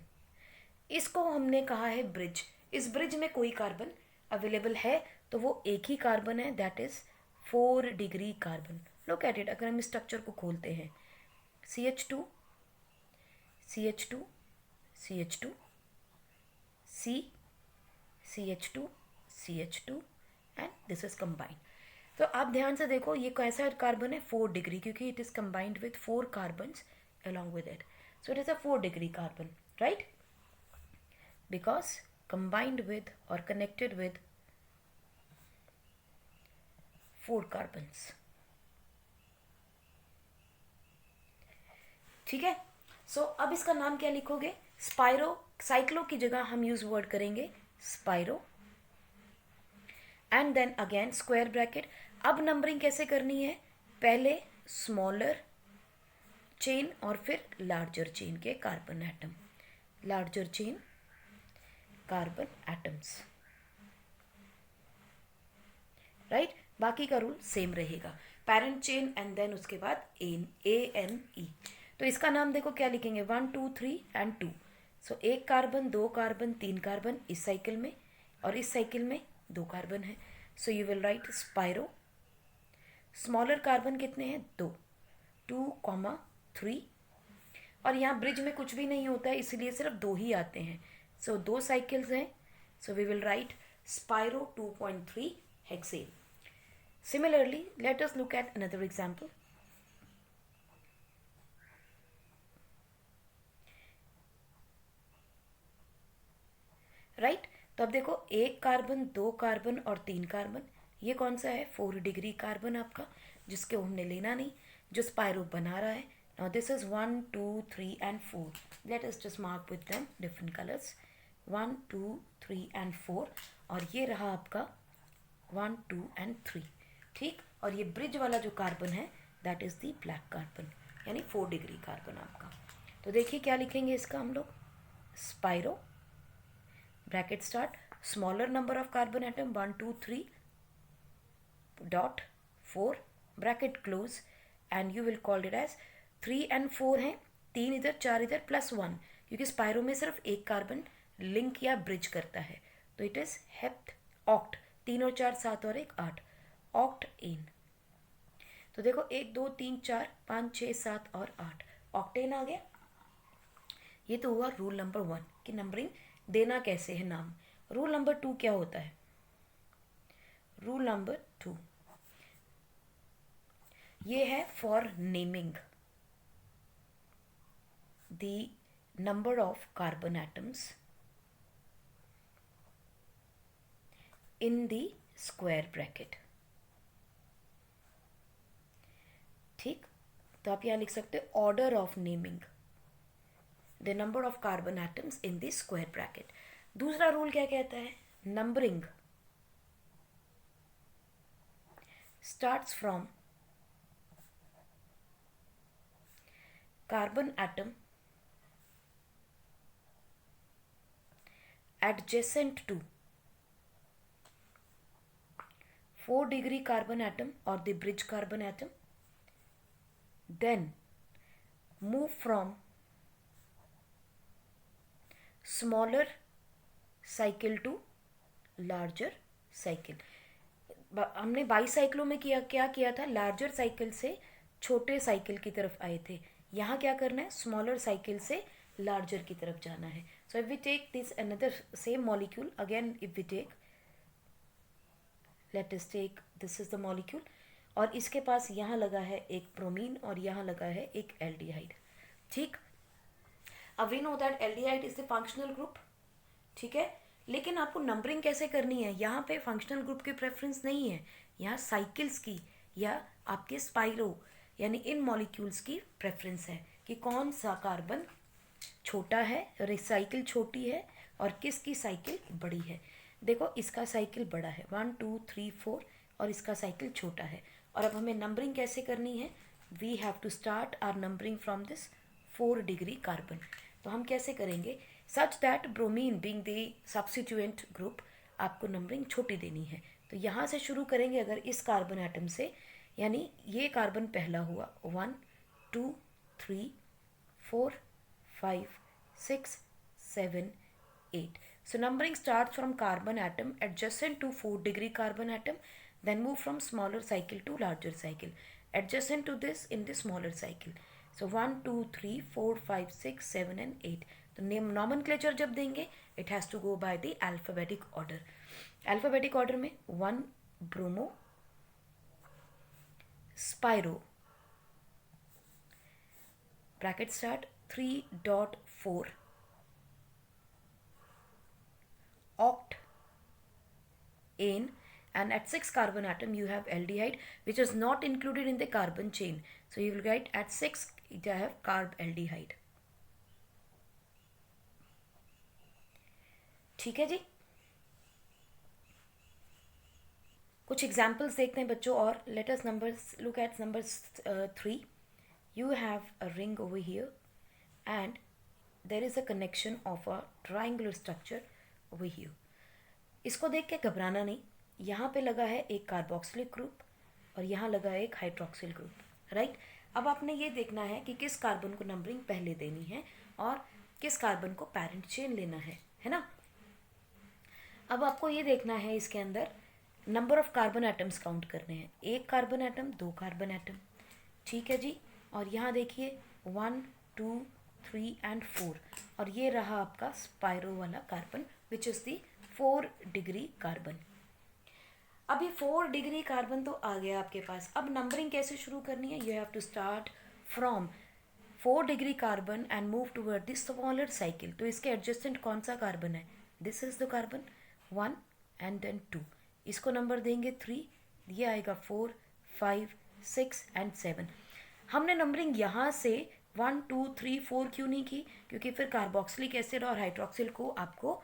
इसको हमने कहा है ब्रिज. इस ब्रिज में कोई कार्बन अवेलेबल है तो वो एक ही कार्बन है, that is 4 degree carbon. Look at it. अगर हम स्ट्रक्चर को खोलते हैं, CH2 CH2 CH2 C CH2 CH2 and this is combined. तो आप ध्यान से देखो ये कैसा कार्बन है, 4 डिग्री, क्योंकि it is combined with 4 carbons along with it. So it is a 4 degree carbon, right? Because combined with or connected with 4 carbons. ठीक है. सो अब इसका नाम क्या लिखोगे? स्पाइरो. साइक्लो की जगह हम यूज वर्ड करेंगे spiro and then again square bracket. अब नंबरिंग कैसे करनी है? पहले स्मॉलर चेन और फिर लार्जर चेन के carbon atom, larger chain carbon atoms, right. बाकी का रूल सेम रहेगा, पेरेंट चेन एंड देन उसके बाद ANE. तो इसका नाम देखो क्या लिखेंगे, 1 2 3 and 2. सो एक कार्बन, 2 कार्बन, 3 कार्बन इस साइकिल में और इस साइकिल में 2 कार्बन है. So you will write spiro. Smaller carbon कितने हैं? 2 2, 3 और यहाँ ब्रिज में कुछ भी नहीं होता है इसलिए सिर्फ 2 ही आते हैं. सो 2 साइकिल्स हैं. So we will write spiro 2.3 hexane. Similarly, let us look at another example. Right. तो अब देखो 1 कार्बन, 2 कार्बन और 3 कार्बन. ये कौन सा है? 4 डिग्री कार्बन आपका, जिसके हमने लेना नहीं, जो स्पाइरो बना रहा है. Now this is 1 2 3 and 4. Let us just mark with them different colours. 1 2 3 and 4 और ये रहा आपका 1 2 and 3. ठीक, और ये ब्रिज वाला जो कार्बन है that is the black carbon, यानी 4 डिग्री कार्बन आपका। तो देखिए क्या लिखेंगे इसका हम लोग, spiro bracket start, smaller number of carbon atom 1 2 3 dot 4 bracket close, and you will call it as 3 and 4 हैं, 3 इधर 4 इधर +1, क्योंकि स्पाइरो में सिर्फ एक कार्बन लिंक या ब्रिज करता है, तो इट इज हेप्ट ऑक्ट, 3 और 4 7 और 1 8, ऑक्ट एन। तो देखो 1 2 3 4 5 6 7 और 8, ऑक्टेन आ गया। ये तो हुआ रूल नंबर 1 कि नंबरिंग देना कैसे है नाम। रूल नंबर 2 क्या होता है? रूल नंबर 2 ये है for naming the number of carbon atoms in the square bracket. ठीक, तो आप यहाँ लिख सकते हो order of naming the number of carbon atoms in the square bracket. दूसरा रूल क्या कहता है? Numbering starts from carbon atom adjacent to 4 degree carbon atom or the bridge carbon atom, then move from smaller cycle to larger cycle। हमने बाईसाइकिलों में क्या किया था? Larger cycle से छोटे साइकिल की तरफ आए थे। यहाँ क्या करना है? स्मॉलर साइकिल से लार्जर की तरफ जाना है। So if we take this another same molecule again, if we take, let us take, this is the molecule, और इसके पास यहाँ लगा है एक ब्रोमीन और यहाँ लगा है एक एल्डिहाइड। ठीक, अब we know that aldehyde is the functional group. ठीक है, लेकिन आपको नंबरिंग कैसे करनी है? यहाँ पे फंक्शनल ग्रुप की प्रेफरेंस नहीं है, यहाँ साइकिल्स की या आपके स्पाइरो यानी इन मॉलिक्यूल्स की प्रेफरेंस है कि कौन सा कार्बन छोटा है, रिसाइकिल छोटी है, और किसकी साइकिल बड़ी है। देखो इसका साइकिल बड़ा है 1 2 3 4 और इसका साइकिल छोटा है। और अब हमें नंबरिंग कैसे करनी है? We have to start our numbering from this 4 degree carbon. तो हम कैसे करेंगे? Such that bromine being the substituent group आपको नंबरिंग छोटी देनी है। तो यहाँ से शुरू करेंगे अगर इस कार्बन एटम से, यानी ये कार्बन पहला हुआ 1 2 3 4 5 6 7 8। So numbering starts from carbon atom adjacent to 4 degree carbon atom, then move from smaller cycle to larger cycle adjacent to this in the smaller cycle. So 1 2 3 4 5 6 7 and 8. तो name nomenclature जब देंगे it has to go by the alphabetic order. Alphabetic order में 1 bromo spiro bracket start 3.4 oct ane, and at 6 carbon atom you have aldehyde which is not included in the carbon chain, so you will write at 6 you have carb aldehyde. ठीक है जी, कुछ examples देखते हैं बच्चों और let us numbers look at number 3. You have a ring over here and there is a connection of a triangular structure over here. इसको देख के घबराना नहीं, यहाँ पे लगा है एक कार्बोक्सिलिक ग्रुप और यहाँ लगा है एक हाइड्रोक्सिल ग्रुप, राइट। अब आपने ये देखना है कि किस कार्बन को नंबरिंग पहले देनी है और किस कार्बन को पैरेंट चेन लेना है ना। अब आपको ये देखना है इसके अंदर number of carbon atoms count करने हैं, 1 कार्बन एटम 2 कार्बन एटम, ठीक है जी। और यहाँ देखिए 1 2 3 and 4 और ये रहा आपका स्पाइरो वाला carbon which is the 4 degree carbon. अभी 4 डिग्री कार्बन तो आ गया आपके पास, अब नंबरिंग कैसे शुरू करनी है? You have to start from 4 degree carbon and move toward this smaller cycle. तो इसके एडजस्टेंट कौन सा कार्बन है? This is the carbon 1 and then 2, इसको नंबर देंगे 3, ये आएगा 4 5 6 and 7। हमने नंबरिंग यहाँ से 1 2 3 4 क्यों नहीं की? क्योंकि फिर कार्बोक्सिलिक एसिड और हाइड्रोक्सिल को आपको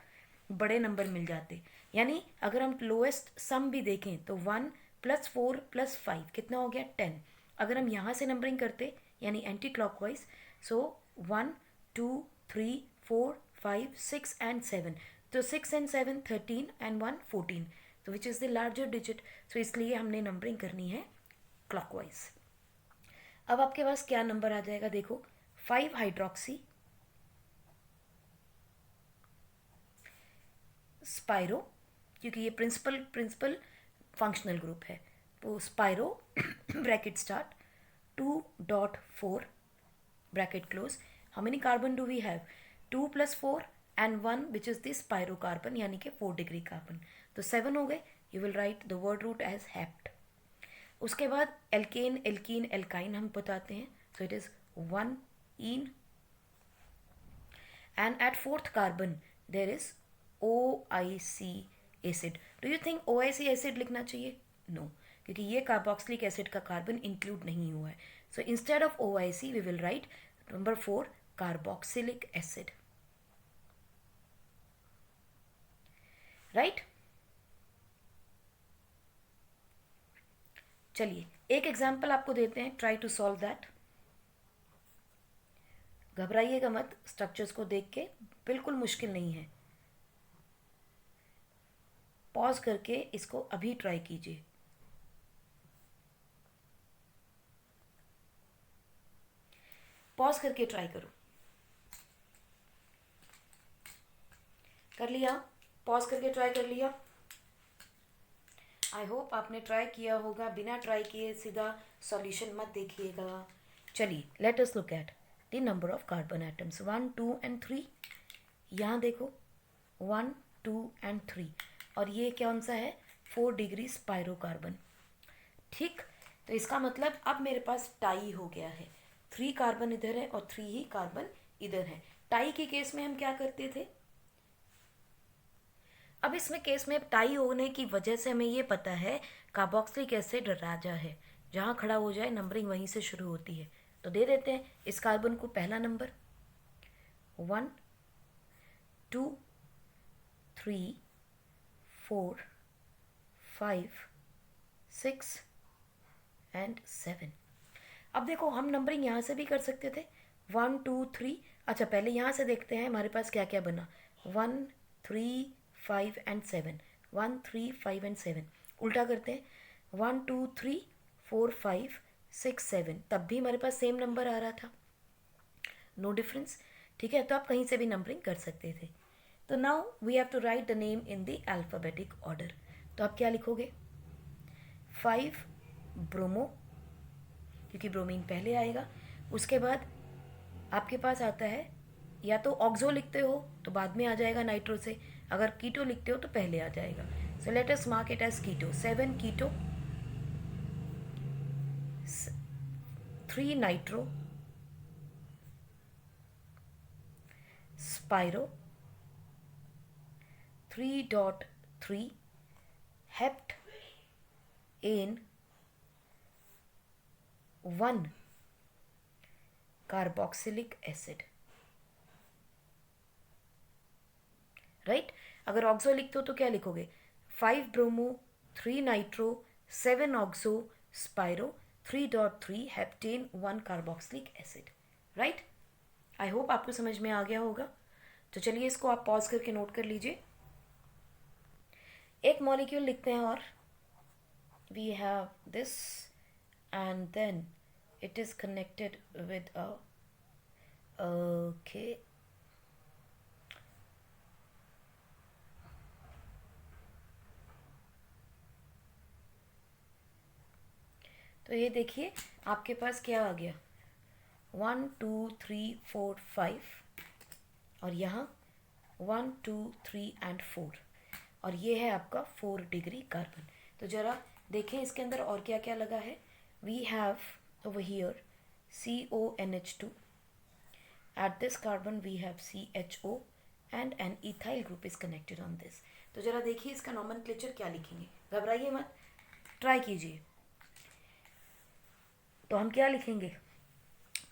बड़े नंबर मिल जाते, यानी अगर हम लोएस्ट सम भी देखें तो 1 +4 + 5 कितना हो गया 10। अगर हम यहाँ से नंबरिंग करते यानी एंटी क्लॉकवाइज, सो 1 2 3 4 5 6 एंड 7, तो 6 एंड 7 13 एंड 1 14, तो which is the larger digit, so इसलिए हमने नंबरिंग करनी है क्लॉकवाइज। अब आपके पास क्या नंबर आ जाएगा, देखो 5 हाइड्रोक्सी स्पायरो, क्योंकि ये प्रिंसिपल फंक्शनल ग्रुप है, तो spiro bracket start 2.4 bracket close. How many carbon do we have, 2 + 4 and 1 which is the spiro carbon, यानी कि 4 डिग्री कार्बन, तो 7 हो गए। You will write the word root as hept. उसके बाद एल्केन एल्कीन एल्काइन हम बताते हैं, so it is 1 in, and at fourth carbon there is OIC acid. Do you think OIC acid लिखना चाहिए? No, क्योंकि ये कार्बोक्सिलिक एसिड का कार्बन इंक्लूड नहीं हुआ है, so instead of OIC we will write number 4 carboxylic acid, right. चलिए एक एग्जाम्पल आपको देते हैं, ट्राई टू सॉल्व दैट। घबराइएगा मत, स्ट्रक्चर्स को देख के बिल्कुल मुश्किल नहीं है। पॉज करके इसको अभी ट्राई कीजिए। पॉज करके ट्राई करो। कर लिया? पॉज करके ट्राई कर लिया? आई होप आपने ट्राई किया होगा, बिना ट्राई किए सीधा सॉल्यूशन मत देखिएगा। चलिए let us look at the number of carbon atoms 1 2 and 3। यहाँ देखो 1 2 एंड 3, और ये कौन सा है, 4 डिग्री स्पायरो कार्बन, ठीक। तो इसका मतलब अब मेरे पास टाई हो गया है, 3 कार्बन इधर है और 3 ही कार्बन इधर है। टाई के केस में हम क्या करते थे, अब इसमें केस में टाई होने की वजह से हमें ये पता है कार्बोक्सिलिक एसिड राजा है, जहाँ खड़ा हो जाए नंबरिंग वहीं से शुरू होती है, तो दे देते हैं इस कार्बन को पहला नंबर 1 2 3 4 5 6 एंड 7। अब देखो हम नंबरिंग यहाँ से भी कर सकते थे 1 2 3। अच्छा पहले यहाँ से देखते हैं हमारे पास क्या क्या बना, 1 3 5 एंड 7, 1 3 5 एंड 7। उल्टा करते हैं 1 2 3 4 5 6 7, तब भी हमारे पास सेम नंबर आ रहा था, नो डिफरेंस, ठीक है। तो आप कहीं से भी नंबरिंग कर सकते थे। तो now we have to write the name in the alphabetic order. तो आप क्या लिखोगे, 5 ब्रोमो, क्योंकि ब्रोमीन पहले आएगा। उसके बाद आपके पास आता है, या तो ऑक्सो लिखते हो तो बाद में आ जाएगा नाइट्रो से, अगर कीटो लिखते हो तो पहले आ जाएगा। So let us mark it as keto, 7 keto, 3 nitro, spiro, 3.3 heptane 1 carboxylic acid, right. अगर ऑक्सो लिखते हो तो क्या लिखोगे, 5 bromo, 3 nitro, 7 oxo, spiro, 3.3 heptane, 1 carboxylic acid, right. I hope आपको समझ में आ गया होगा। तो चलिए इसको आप पॉज करके नोट कर लीजिए। एक मॉलिक्यूल लिखते हैं, और we have this and then it is connected with a okay तो ये देखिए आपके पास क्या आ गया, 1 2 3 4 5, और यहाँ 1 2 3 एंड 4, और ये है आपका 4 डिग्री कार्बन। तो ज़रा देखें इसके अंदर और क्या क्या लगा है। We have over here CONH2, at this carbon we have CHO and an ethyl group is connected on this। तो ज़रा देखिए इसका नॉमेनक्लेचर क्या लिखेंगे, घबराइए मत, ट्राई कीजिए। तो हम क्या लिखेंगे,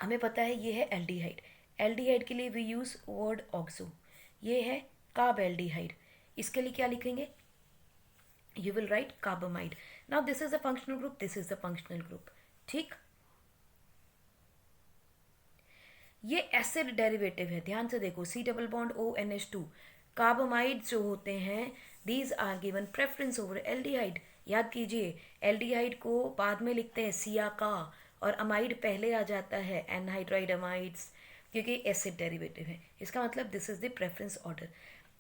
हमें पता है ये है एल्डिहाइड, एल्डिहाइड के लिए वी यूज़ वर्ड ऑक्सो, ये है कार्ब एल्डिहाइड, इसके लिए क्या लिखेंगे, You will write carbamide. Now this is a functional group, this is the functional group. ठीक, ये एसिड डेरिवेटिव है, ध्यान से देखो, C double bond ONH2। Carbamide जो होते हैं these are given preference over aldehyde. याद कीजिए, एल्डिहाइड को बाद में लिखते हैं सिया का, और अमाइड पहले आ जाता है, एनहाइड्राइड अमाइड्स, क्योंकि एसिड डेरिवेटिव है। इसका मतलब this is the preference order.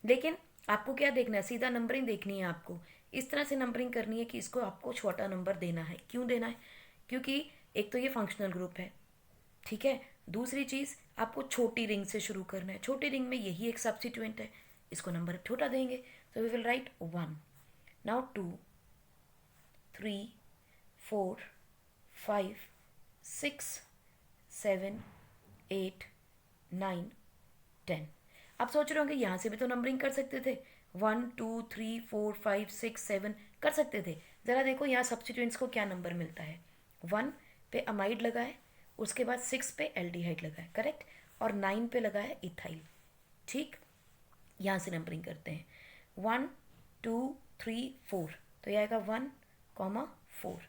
लेकिन आपको क्या देखना है, सीधा नंबरिंग देखनी है आपको। इस तरह से नंबरिंग करनी है कि इसको आपको छोटा नंबर देना है। क्यों देना है? क्योंकि एक तो ये फंक्शनल ग्रुप है, ठीक है। दूसरी चीज़, आपको छोटी रिंग से शुरू करना है। छोटी रिंग में यही एक सब्स्टिट्यूएंट है, इसको नंबर छोटा देंगे। तो वी विल राइट 1, नाउ 2, 3, 4, 5, 6, 7, 8, 9, 10। आप सोच रहे होंगे यहाँ से भी तो नंबरिंग कर सकते थे, 1, 2, 3, 4, 5, 6, 7 कर सकते थे। ज़रा देखो यहाँ सब्स्टिट्यूएंट्स को क्या नंबर मिलता है। 1 पे अमाइड लगा है, उसके बाद 6 पे एल्डिहाइड लगा है, करेक्ट, और 9 पे लगा है इथाइल। ठीक, यहाँ से नंबरिंग करते हैं, 1, 2, 3, 4, तो ये आएगा 1, 4,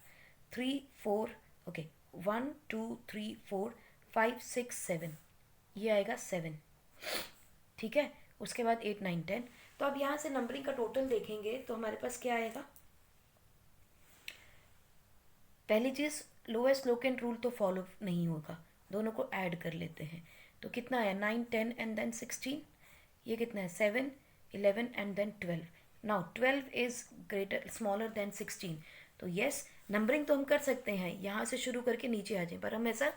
3, 4, ओके, 1, 2, 3, 4, 5, 6, 7, ये आएगा 7, ठीक है। उसके बाद 8, 9, 10। तो अब यहाँ से नंबरिंग का टोटल देखेंगे तो हमारे पास क्या आएगा। पहली चीज़, लोएस्ट लोकेंट रूल तो फॉलो नहीं होगा, दोनों को ऐड कर लेते हैं। तो कितना है, 9, 10 एंड देन 16, ये कितना है, 7, 11 and then 12। Now 12 is greater smaller than 16, तो यस, नंबरिंग तो हम कर सकते हैं, यहाँ से शुरू करके नीचे आ जाए, पर हम ऐसा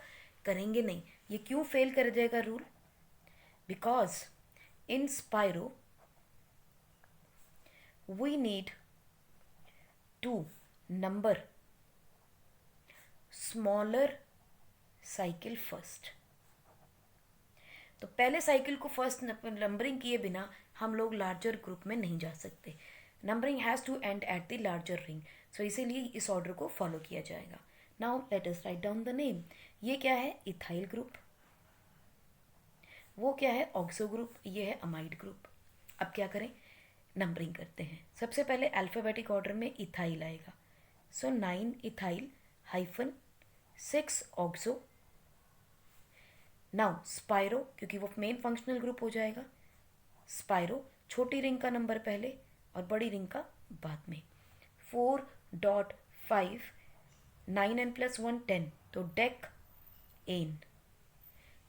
करेंगे नहीं। ये क्यों फेल कर जाएगा rule? Because in spiro we need to number smaller cycle first. तो पहले साइकिल को फर्स्ट नंबरिंग किए बिना हम लोग लार्जर ग्रुप में नहीं जा सकते। Numbering has to end at the larger ring, so इसीलिए इस ऑर्डर को फॉलो किया जाएगा। Now let us write down the name. ये क्या है, इथाइल ग्रुप। वो क्या है, ऑक्सो ग्रुप। ये है अमाइड ग्रुप। अब क्या करें, नंबरिंग करते हैं। सबसे पहले अल्फ़ाबेटिक ऑर्डर में इथाइल आएगा, सो 9 ethyl hyphen 6 oxo. Now spiro, क्योंकि वो मेन फंक्शनल ग्रुप हो जाएगा, स्पाइरो छोटी रिंग का नंबर पहले और बड़ी रिंग का बाद में। 4.5, 9 n + 1 10, तो डेक एन।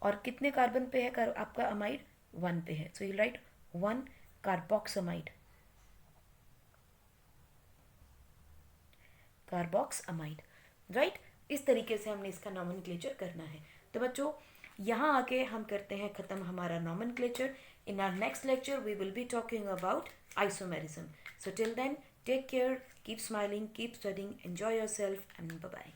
और कितने कार्बन पे है आपका अमाइड, 1 पे है, सो यू राइट 1 कार्बोक्सअमाइड, कार्बोक्सअमाइड, राइट। इस तरीके से हमने इसका नॉमेनक्लेचर करना है। तो बच्चों, यहाँ आके हम करते हैं ख़त्म हमारा nomenclature. In our next lecture we will be talking about isomerism. So till then, take care, keep smiling, keep studying, enjoy yourself and bye bye.